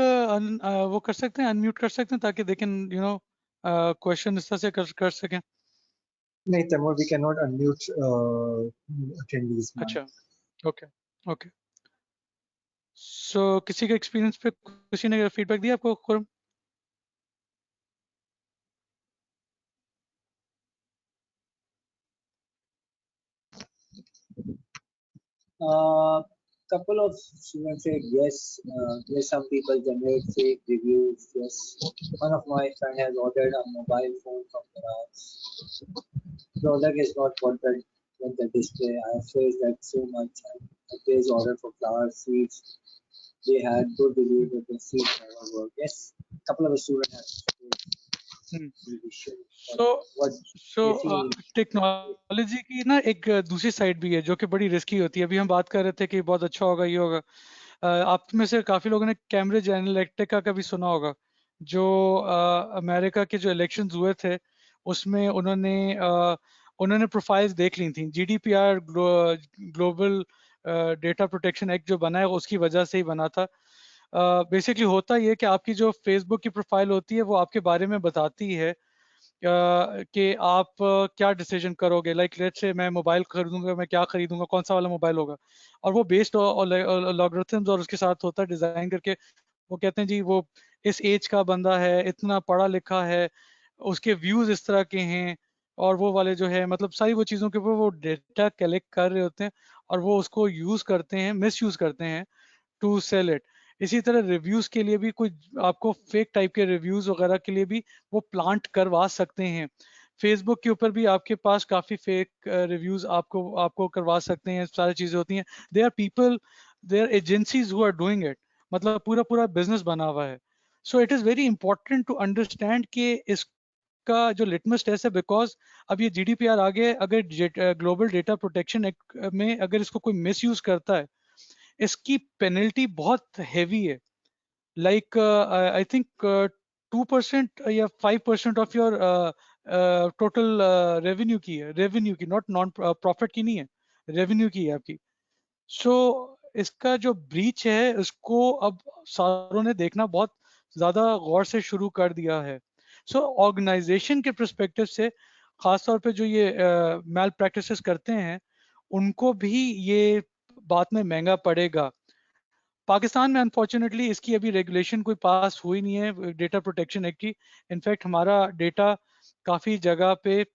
वो कर सकते हैं, अनम्यूट कर सकते हैं ताकि दे कैन क्वेश्चन इस तरह से कर सकें। नहीं Tamur, we cannot unmute attendees mic. अच्छा, ओके ओके। सो किसी के एक्सपीरियंस पे किसी ने फीडबैक दिया आपको Khurram? Couple of students said yes. Yes, some people generate fake reviews. Yes, one of my friend has ordered a mobile phone from the product is not what the display. I have faced that so much. I placed order for flower seeds. They had good reviews, but the seeds never work. Yes, couple of students have so what so they feel. Technology की ना एक दूसरी side भी है जो कि बड़ी risky होती है। अभी हम बात कर रहे थे कि बहुत अच्छा होगा, ये होगा। आप में से काफी लोगों ने कैम्ब्रिज एनालिटिका का भी सुना होगा, जो अमेरिका के जो इलेक्शंस हुए थे उसमें उन्होंने प्रोफाइल्स देख ली थी। GDPR global data protection act जो बना है उसकी वजह से ही बना था। बेसिकली होता ये कि आपकी जो फेसबुक की प्रोफाइल होती है वो आपके बारे में बताती है कि आप क्या डिसीजन करोगे। लाइक लेट्स से मैं मोबाइल खरीदूंगा, मैं क्या खरीदूंगा, कौन सा वाला मोबाइल होगा, और वो बेस्ड लॉगरिथम्स और उसके साथ होता है डिजाइन करके। वो कहते हैं जी वो इस एज का बंदा है, इतना पढ़ा लिखा है, उसके व्यूज इस तरह के हैं, और वो वाले जो है मतलब सारी वो चीज़ों के ऊपर वो डेटा कलेक्ट कर रहे होते हैं और वो उसको यूज करते हैं, मिस यूज करते हैं टू सेल इट। इसी तरह रिव्यूज के लिए भी कोई आपको फेक टाइप के रिव्यूज वगैरह के लिए भी वो प्लांट करवा सकते हैं। फेसबुक के ऊपर भी आपके पास काफी फेक रिव्यूज आपको आपको करवा सकते हैं, सारी चीजें होती हैं। They are people, they are agencies who are doing it, मतलब पूरा पूरा बिजनेस बना हुआ है। So it is very important to understand कि इसका जो लिटमस टेस्ट है, बिकॉज अब ये जीडीपीआर आगे अगर ग्लोबल डेटा प्रोटेक्शन एक्ट में अगर इसको कोई मिस यूज करता है, इसकी पेनल्टी बहुत हैवी है। लाइक आई थिंक 2% या 5% ऑफ योर टोटल रेवेन्यू की है, रेवेन्यू की, नॉन प्रॉफिट की नहीं है, रेवेन्यू की है आपकी। सो इसका जो ब्रीच है उसको अब सारों ने देखना बहुत ज्यादा गौर से शुरू कर दिया है। सो ऑर्गेनाइजेशन के परस्पेक्टिव से खासतौर पे जो ये मैल प्रैक्टिसेस करते हैं उनको भी ये बाद में महंगा पड़ेगा। पाकिस्तान में अनफॉर्चुनेटली इसकी अभी रेगुलेशन कोई पास हुई नहीं है डेटा प्रोटेक्शन एक्ट की। इनफैक्ट हमारा डेटा काफ़ी जगह पे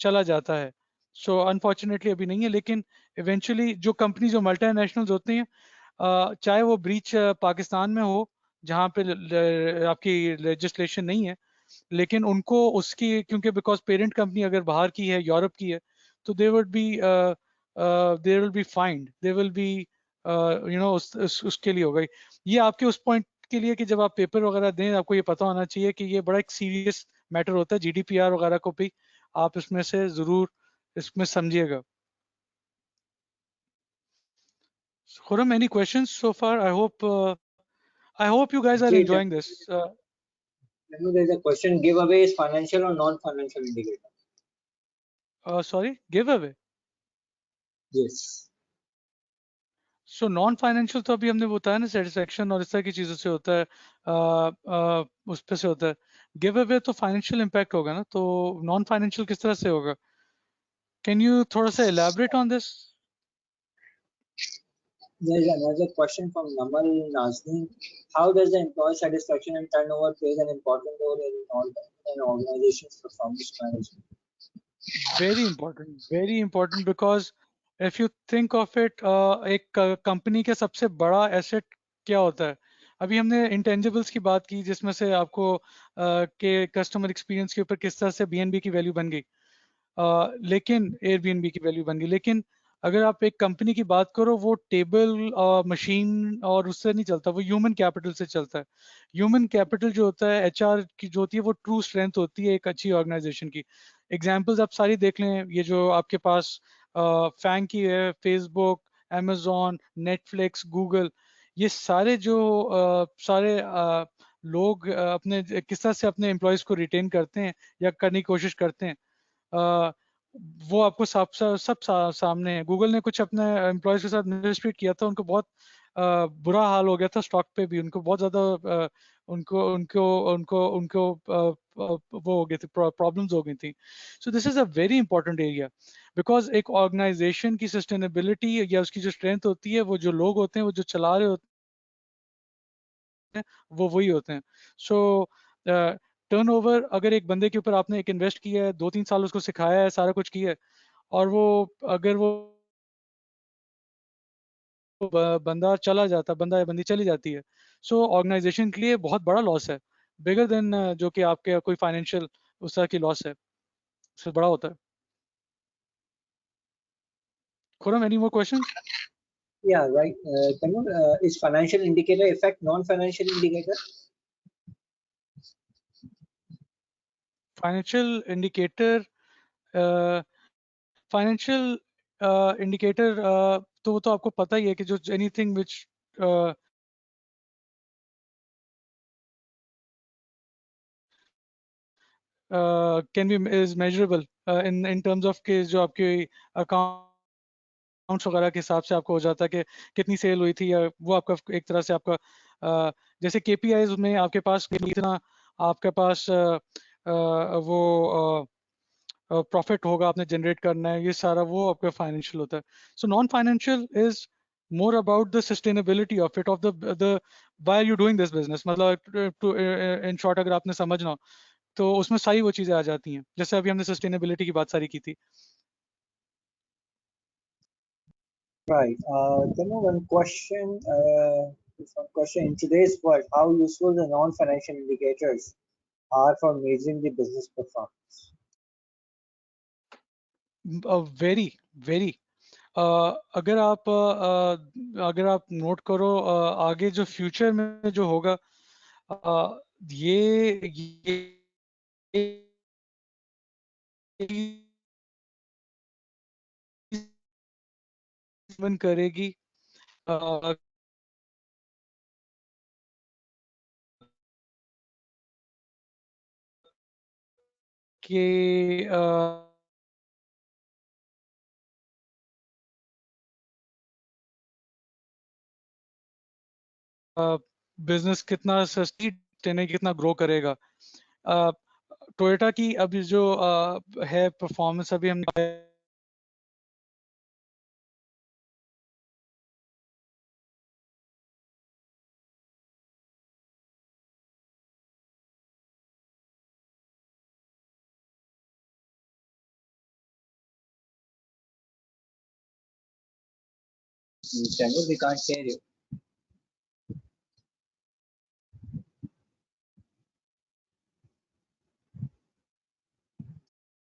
चला जाता है। सो अनफॉर्चुनेटली अभी नहीं है, लेकिन इवेंचुअली जो कंपनी जो मल्टीनेशनल्स होती हैं, चाहे वो ब्रीच पाकिस्तान में हो जहाँ पे आपकी लेजिस्लेशन नहीं है, लेकिन उनको उसकी, क्योंकि बिकॉज पेरेंट कंपनी अगर बाहर की है, यूरोप की है, तो they would be they will be find, they will be उसके लिए होगा। ये आपके उस पॉइंट के लिए कि जब आप पेपर वगैरह दें, आपको ये पता होना चाहिए कि ये बड़ा एक सीरियस मैटर होता है। जीडीपीआर वगैरह को भी आप इसमें से जरूर इसमें समझिएगा। Khurram, any questions so far? I hope you guys are जी, enjoying this. there's a question: giveaway is financial or non-financial indicator? Sorry, giveaway. Yes. So non financial तो अभी हमने बताया ना, सेटिस्फेक्शन और इस तरह की चीजों से होता है, उस पे से होता है। गिव अवे तो फाइनेंशियल इम्पैक्ट होगा ना, तो नॉन फाइनेंशियल किस तरह से होगा? कैन यू थोड़ा सा elaborate on this? There's another question from Namal Nazneen. How does the employee satisfaction and turnover plays an important role in an organization's performance management? Very important because if you think of it, एक company के सबसे बड़ा asset क्या होता है? अभी हमने intangibles की बात की, जिसमें से आपको के कस्टमर एक्सपीरियंस के ऊपर किस तरह से बीएनबी की वैल्यू बन गई, लेकिन एयरबीएनबी की वैल्यू बन गई। लेकिन अगर आप एक कंपनी की बात करो, वो टेबल मशीन और उससे नहीं चलता, वो ह्यूमन कैपिटल से चलता है। ह्यूमन कैपिटल जो होता है, एचआर की जो होती है, वो ट्रू स्ट्रेंथ होती है एक अच्छी ऑर्गेनाइजेशन की। एग्जाम्पल्स आप सारी देख लें, ये जो आपके पास फैंग की है, फेसबुक, अमेजोन, नेटफ्लिक्स, गूगल, ये सारे जो सारे लोग अपने किस तरह से अपने एम्प्लॉयज को रिटेन करते हैं या करने की कोशिश करते हैं, अ, वो आपको सामने है। गूगल ने कुछ अपने एम्प्लॉयज के साथ मिसट्रीट किया था, उनको बहुत बुरा हाल हो गया था, स्टॉक पे भी उनको बहुत ज्यादा उनको उनको उनको उनको वो हो गए थे, प्रॉब्लम्स हो गई थी। सो this is a very important area, because एक ऑर्गेनाइजेशन की सस्टेनेबिलिटी या उसकी जो स्ट्रेंथ होती है, वो जो लोग होते हैं, वो जो चला रहे होते हैं, वो वही होते हैं। सो टर्नओवर, अगर एक बंदे के ऊपर आपने एक इन्वेस्ट किया है, 2-3 साल उसको सिखाया है, सारा कुछ किया है, और वो अगर वो बंदा चला जाता, बंदा या बंदी चली जाती है, सो ऑर्गेनाइजेशन के लिए बहुत बड़ा लॉस है, बिगर देन जो कि आपके कोई फाइनेंशियल उस तरह की लॉस है, उससे बड़ा होता है। Khurram, any more questions? Yeah, right. Is financial indicator affect non-financial indicator? Financial indicator, financial indicator, तो वो तो आपको पता ही है कि जो anything which can be is measurable in terms of के जो आपके अकाउंट्स वगैरह के हिसाब से आपको हो जाता है कि कितनी सेल हुई थी, या वो आपका एक तरह से आपका जैसे केपीआईज में आपके पास इतना आपके पास वो प्रॉफिट होगा, आपने जनरेट करना है, ये सारा वो आपका फाइनेंशियल होता है। So non financial is more about the sustainability of it, of the why you doing this business, मतलब टू इन शॉर्ट अगर आपने समझना हो, तो उसमें सारी वो चीजें आ जाती हैं, जैसे अभी हमने सस्टेनेबिलिटी की बात सारी की थी। Right. One question. One question in today's world: how useful the non-financial indicators are for measuring the business performance? Very very, अगर आप नोट करो, आगे जो फ्यूचर में जो होगा, ये करेगी कि बिजनेस कितना सस्टेन, कितना ग्रो करेगा। टोयोटा की अभी जो है परफॉर्मेंस, अभी हम Taimur, we can't hear you.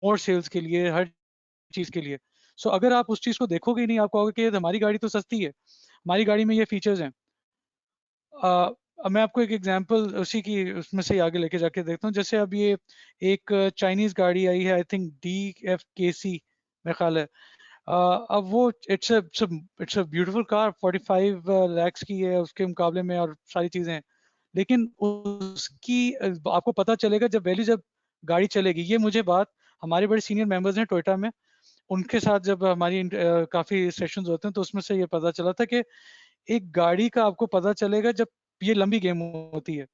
और सेल्स के लिए, हर चीज के लिए। सो अगर आप उस चीज को देखोगे ही नहीं, आप कहोगे कि हमारी गाड़ी तो सस्ती है, हमारी गाड़ी में ये फीचर्स हैं। अब मैं आपको एक एग्जांपल उसी की उसमें से आगे लेके जाके देखता हूँ। जैसे अब ये एक चाइनीज गाड़ी आई है, आई थिंक DFKC मेरा ख्याल है। अब वो it's a beautiful car, 45 lakhs की है उसके मुकाबले में और सारी चीजें हैं। लेकिन उसकी आपको पता चलेगा जब वैल्यू, जब गाड़ी चलेगी। ये मुझे बात हमारे बड़े सीनियर मेंबर्स हैं टोयोटा में, उनके साथ जब हमारी काफी सेशंस होते हैं तो उसमें से ये पता चला था कि एक गाड़ी का आपको पता चलेगा जब ये लंबी गेम होती है।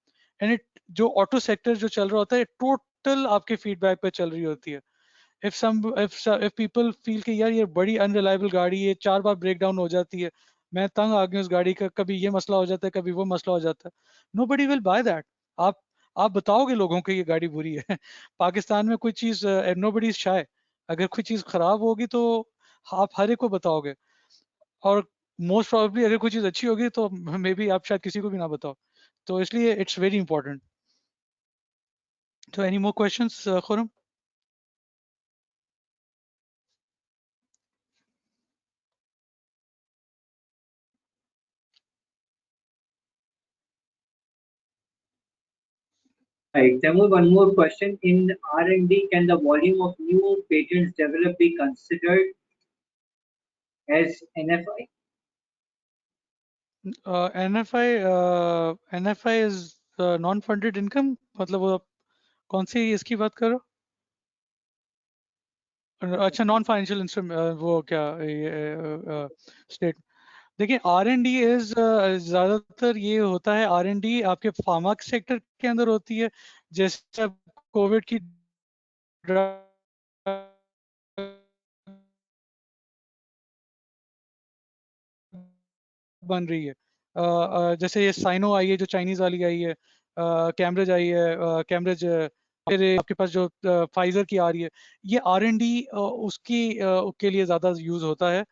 एंड इट जो ऑटो सेक्टर जो चल रहा होता है टोटल आपके फीडबैक पे चल रही होती है। इफ पीपल फील कि यार ये बड़ी अनरिलायबल गाड़ी है, 4 बार ब्रेक डाउन हो जाती है, मैं तंग आ गया उस गाड़ी का, कभी ये मसला हो जाता है, कभी वो मसला हो जाता है, नोबडी विल बाय दैट। आप आप बताओगे लोगों को ये गाड़ी बुरी है। पाकिस्तान में कोई चीज, नोबडी इज शाय, अगर कोई चीज खराब होगी तो आप हर एक को बताओगे। और मोस्ट प्रोबेबली अगर कोई चीज अच्छी होगी तो मे बी आप शायद किसी को भी ना बताओ। तो इसलिए इट्स वेरी इंपॉर्टेंट। तो any more questions Khurram? Right. Taimur, one more question. In R&D, can the volume of new patents developed be considered as NFI? NFI is non funded income, मतलब वो आप कौन सी इसकी बात कर रहे हो? अच्छा, नॉन फाइनेंशियल इंस्ट्रूमेंट, वो क्या ये स्टेट। देखिए R&D इज ज्यादातर ये होता है, R&D आपके फार्मा सेक्टर के अंदर होती है। जैसे कोविड की बन रही है, जैसे ये साइनो आई है जो चाइनीज वाली आई है, कैम्ब्रिज आई है, कैम्ब्रिज, फिर आपके पास जो फाइजर की आ रही है, ये R&D उसकी के लिए ज्यादा यूज होता है।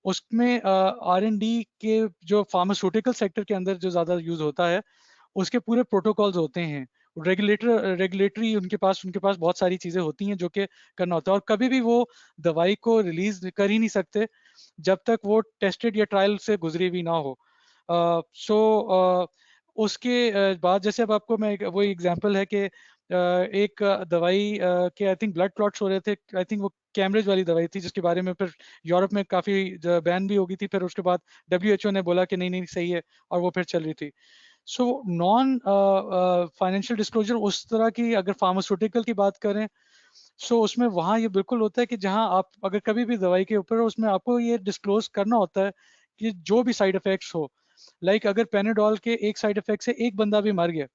उसमें R&D के जो फार्मास्यूटिकल सेक्टर के अंदर जो ज्यादा यूज होता है, उसके पूरे प्रोटोकॉल्स होते हैं, रेगुलेटरी उनके पास बहुत सारी चीजें होती हैं जो कि करना होता है। और कभी भी वो दवाई को रिलीज कर ही नहीं सकते जब तक वो टेस्टेड या ट्रायल से गुजरी भी ना हो। सो उसके बाद, जैसे अब आपको मैं वो एग्जांपल है कि एक दवाई के आई थिंक ब्लड क्लॉट्स हो रहे थे, आई थिंक वो कैम्ब्रिज वाली दवाई थी, जिसके बारे में फिर यूरोप में काफी बैन भी हो गई थी, फिर उसके बाद WHO ने बोला कि नहीं नहीं सही है, और वो फिर चल रही थी। सो नॉन फाइनेंशियल डिस्क्लोजर उस तरह की, अगर फार्मास्यूटिकल की बात करें, सो उसमें वहाँ ये बिल्कुल होता है कि जहाँ आप अगर कभी भी दवाई के ऊपर, उसमें आपको ये डिस्क्लोज करना होता है कि जो भी साइड इफेक्ट्स हो, लाइक अगर पेनाडोल के एक साइड इफेक्ट से एक बंदा भी मर गया,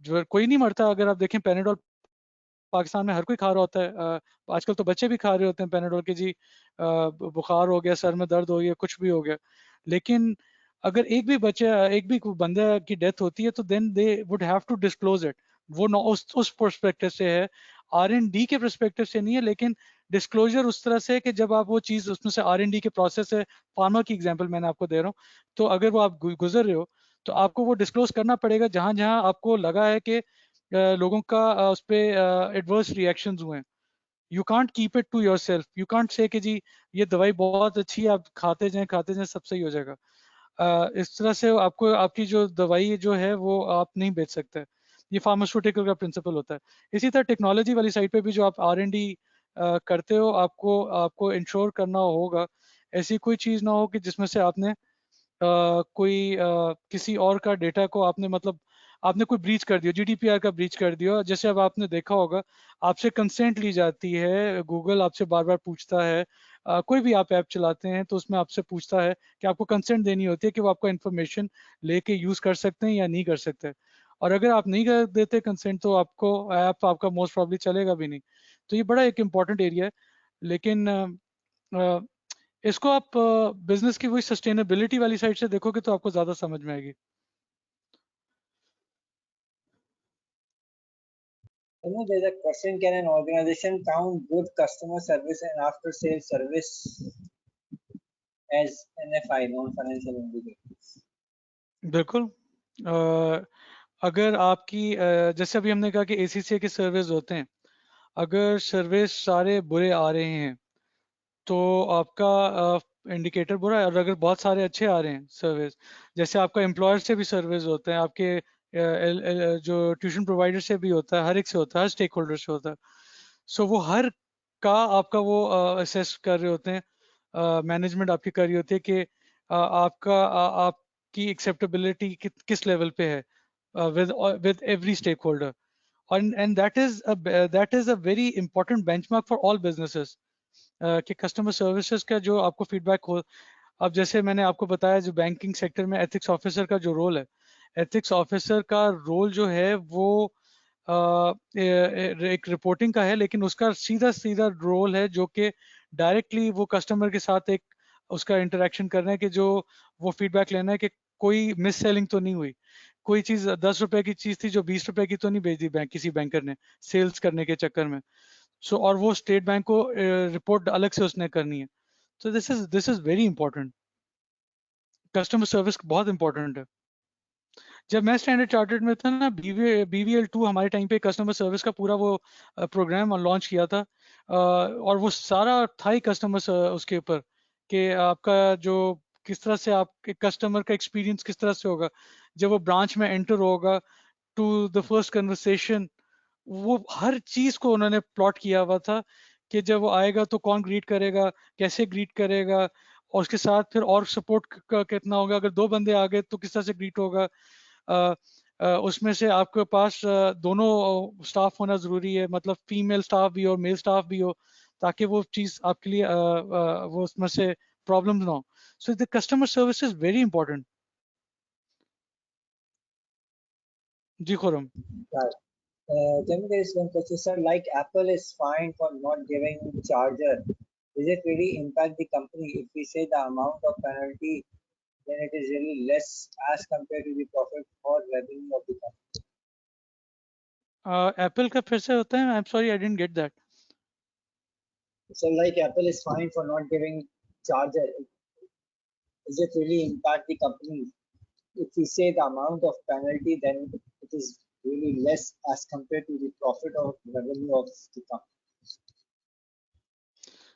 जो कोई नहीं मरता, अगर आप देखें पेनाडोल पाकिस्तान में हर कोई खा रहा होता है, आजकल तो बच्चे भी खा रहे होते हैं पेनाडोल के जी, बुखार हो गया, सर में दर्द हो गया, कुछ भी हो गया। लेकिन अगर एक भी बंदा की डेथ होती है तो then they would have to disclose it. वो उस पर्सपेक्टिव से है, R&D के पर्सपेक्टिव से नहीं है, लेकिन डिस्क्लोजर उस तरह से है कि जब आप वो चीज उसमें से R&D के प्रोसेस है, फार्मा की एग्जांपल मैंने आपको दे रहा हूँ, तो अगर वो आप गुजर रहे हो तो आपको वो डिस्क्लोज करना पड़ेगा जहां जहां आपको लगा है कि लोगों का उस पे एडवर्स रिएक्शंस हुए हैं। You can't keep it to yourself, you can't say कि जी ये दवाई बहुत अच्छी है, आप खाते जाएं सब सही हो जाएगा। इस तरह से आपको आपकी जो दवाई जो है वो आप नहीं बेच सकते। ये फार्मास्यूटिकल का प्रिंसिपल होता है। इसी तरह टेक्नोलॉजी वाली साइड पे भी जो आप R&D करते हो, आपको आपको इंश्योर करना होगा ऐसी कोई चीज ना हो कि जिसमें से आपने कोई किसी और का डेटा को आपने, मतलब आपने कोई ब्रीच कर दिया, GDPR का ब्रीच कर दिया। जैसे अब आपने देखा होगा, आपसे कंसेंट ली जाती है, गूगल आपसे बार बार पूछता है, कोई भी आप ऐप चलाते हैं तो उसमें आपसे पूछता है कि आपको कंसेंट देनी होती है कि वो आपका इन्फॉर्मेशन लेके यूज कर सकते हैं या नहीं कर सकते। और अगर आप नहीं कर देते कंसेंट तो आपको ऐप आपका मोस्ट प्रॉब्ली चलेगा भी नहीं। तो ये बड़ा एक इम्पॉर्टेंट एरिया है। लेकिन इसको आप बिजनेस की वही सस्टेनेबिलिटी वाली साइड से देखोगे तो आपको ज्यादा समझ में आएगी। You know, there's a question: can an organization count good customer service and after sales service as NFI, non-financial indicators? बिल्कुल। अगर आपकी जैसे अभी हमने कहा कि ACCA के सर्वेज होते हैं, अगर सर्वेज सारे बुरे आ रहे हैं तो आपका इंडिकेटर बुरा है, और अगर बहुत सारे अच्छे आ रहे हैं सर्वेज, जैसे आपका एम्प्लॉयर से भी सर्वेज होते हैं, आपके जो ट्यूशन प्रोवाइडर से भी होता है, हर एक से होता है, हर स्टेक होल्डर से होता है। सो वो हर का आपका वो असेस कर रहे होते हैं, मैनेजमेंट आपकी कर रही होती है कि आपकी एक्सेप्टेबिलिटी किस लेवल पे है with every stakeholder. and that is a very important benchmark for all businesses, कि कस्टमर सर्विसेज का जो आपको फीडबैक हो। अब जैसे मैंने आपको बताया, जो बैंकिंग सेक्टर में एथिक्स ऑफिसर का जो रोल है, एथिक्स ऑफिसर का रोल जो है वो एक रिपोर्टिंग का है, लेकिन उसका सीधा सीधा रोल है जो कि डायरेक्टली वो कस्टमर के साथ एक उसका इंटरेक्शन करना है, कि जो वो फीडबैक लेना है कि कोई मिस सेलिंग तो नहीं हुई, कोई चीज 10 रुपए की चीज थी जो 20 रुपए की तो नहीं बेच दी किसी बैंकर ने सेल्स करने के चक्कर में। और वो स्टेट बैंक को रिपोर्ट अलग से उसने करनी है। तो this is very important. Customer service बहुत इंपॉर्टेंट है। जब मैं स्टैंडर्ड चार्टर्ड में था ना, BVL2 हमारे टाइम पे कस्टमर सर्विस का पूरा वो प्रोग्राम लॉन्च किया था, और वो सारा था ही कस्टमर उसके ऊपर, कि आपका जो किस तरह से आपके कस्टमर का एक्सपीरियंस किस तरह से होगा जब वो ब्रांच में एंटर होगा, टू द फर्स्ट कन्वर्सेशन। वो हर चीज को उन्होंने प्लॉट किया हुआ था, कि जब वो आएगा तो कौन ग्रीट करेगा, कैसे ग्रीट करेगा, और उसके साथ फिर और सपोर्ट कितना होगा, अगर 2 बंदे आ गए तो किस तरह से ग्रीट होगा। उसमें से आपके पास दोनों स्टाफ होना जरूरी है, मतलब फीमेल स्टाफ भी और मेल स्टाफ भी हो, ताकि वो चीज आपके लिए वो उसमें से प्रॉब्लम ना हो। So the customer service is very important. जी Khurram. Right. Then there is one question, sir. Like Apple is fined for not giving charger. Does it really impact the company? If we say the amount of penalty, then it is really less as compared to the profit or revenue of the company. Apple का फिर से होता है, I am sorry I didn't get that. So, like Apple is fined for not giving charger. Does it really impact the company? If we say the amount of penalty, then it is really less as compared to the profit or revenue of the company.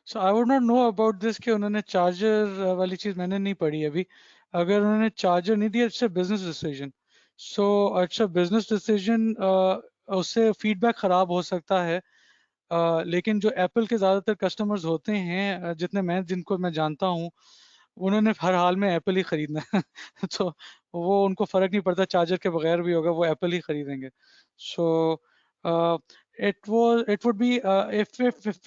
So I would not know about this, कि उन्होंने charger वाली चीज मैंने नहीं पढ़ी अभी। अगर उन्होंने चार्जर नहीं दिया, it's a business decision. So it's a business decision, उससे फीडबैक खराब हो सकता है। लेकिन जो एप्पल के ज्यादातर कस्टमर्स होते हैं, जिनको मैं जानता हूँ, उन्होंने हर हाल में एप्पल ही खरीदना है। तो वो उनको फर्क नहीं पड़ता, चार्जर के बगैर भी होगा, वो एप्पल ही खरीदेंगे। सो it would be if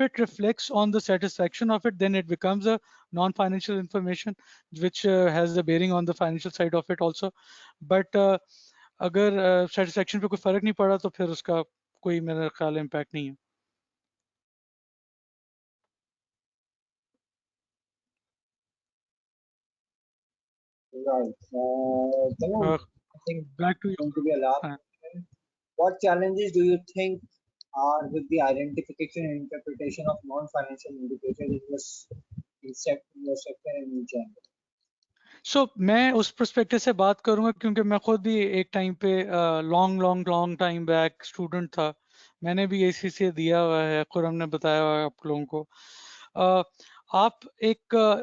it reflects on the satisfaction of it, then it becomes a non-financial information which has a bearing on the financial side of it also. But अगर satisfaction पे कोई फर्क नहीं पड़ा तो फिर उसका कोई मेरा ख्याल इम्पैक्ट नहीं है। Right. Then I think Back to going to be a last you. question. What challenges do you think are with the identification and interpretation of non-financial indicators in your sector and in general? मैं उस perspective से बात करूंगा, क्योंकि मैं खुद भी एक टाइम पे long long long time back student था। मैंने भी ACCA दिया हुआ है, खुरम ने बताया हुआ है आप लोगों को। आप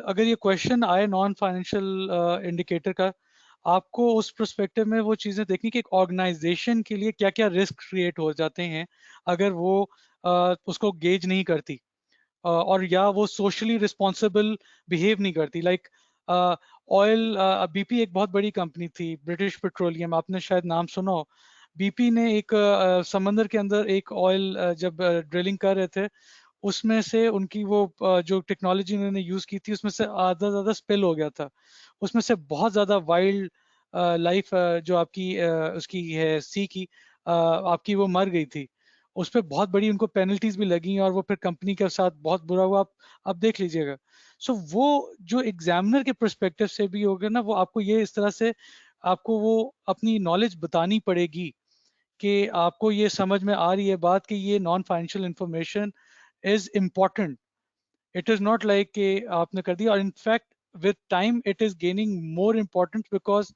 अगर ये क्वेश्चन आए नॉन फाइनेंशियल इंडिकेटर का, आपको उस पर्सपेक्टिव में वो चीजें देखनी कि एक ऑर्गेनाइजेशन के लिए क्या क्या रिस्क क्रिएट हो जाते हैं अगर वो उसको गेज नहीं करती, और या वो सोशली रिस्पॉन्सिबल बिहेव नहीं करती। लाइक ऑयल, BP एक बहुत बड़ी कंपनी थी, ब्रिटिश पेट्रोलियम, आपने शायद नाम सुना हो। BP ने एक समंदर के अंदर एक ऑयल जब ड्रिलिंग कर रहे थे, उसमें से उनकी वो जो टेक्नोलॉजी उन्होंने यूज की थी, उसमें से आधा ज्यादा स्पिल हो गया था। उसमें से बहुत ज्यादा वाइल्ड लाइफ जो आपकी उसकी है सी की, आपकी वो मर गई थी। उस पर बहुत बड़ी उनको पेनल्टीज भी लगी, और वो फिर कंपनी के साथ बहुत बुरा हुआ। आप देख लीजिएगा। सो वो जो एग्जामिनर के परस्पेक्टिव से भी होगा ना, वो आपको ये इस तरह से आपको वो अपनी नॉलेज बतानी पड़ेगी, कि आपको ये समझ में आ रही है बात कि ये non financial information is important. It is not like कि आपने कर दिया। और in fact with time it is gaining more importance because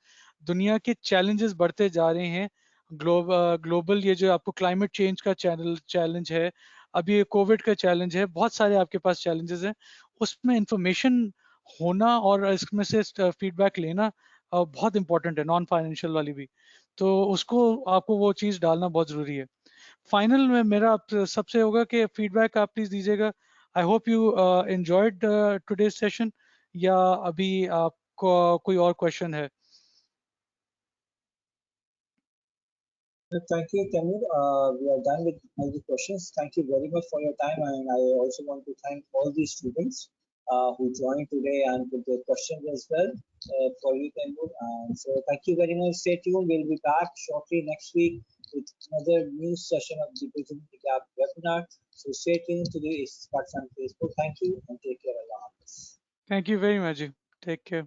दुनिया के challenges बढ़ते जा रहे हैं. ग्लोबल ये जो आपको क्लाइमेट चेंज का चैलेंज है, अभी ये कोविड का चैलेंज है, बहुत सारे आपके पास चैलेंजेस हैं. उसमें इंफॉर्मेशन होना और इसमें से फीडबैक लेना बहुत इंपॉर्टेंट है, नॉन फाइनेंशियल वाली भी. तो उसको आपको वो चीज़ डालना बहुत ज़रूरी है. फाइनल में मेरा आप सबसे होगा कि फीडबैक आप प्लीज दीजिएगा. I hope you enjoyed today session, या अभी आपको कोई और क्वेश्चन है? Thank you, Tamir. We are done with all the questions. Thank you very much for your time, and I also want to thank all the students who joined today and put their questions as well for you, Tamir. And so, thank you very much. Stay tuned. We'll be back shortly next week with another new session of the Opportunity Gap webinar. So, stay tuned to the Pakistan Facebook. Thank you and take care. Allah Hafiz. Thank you very much. Take care.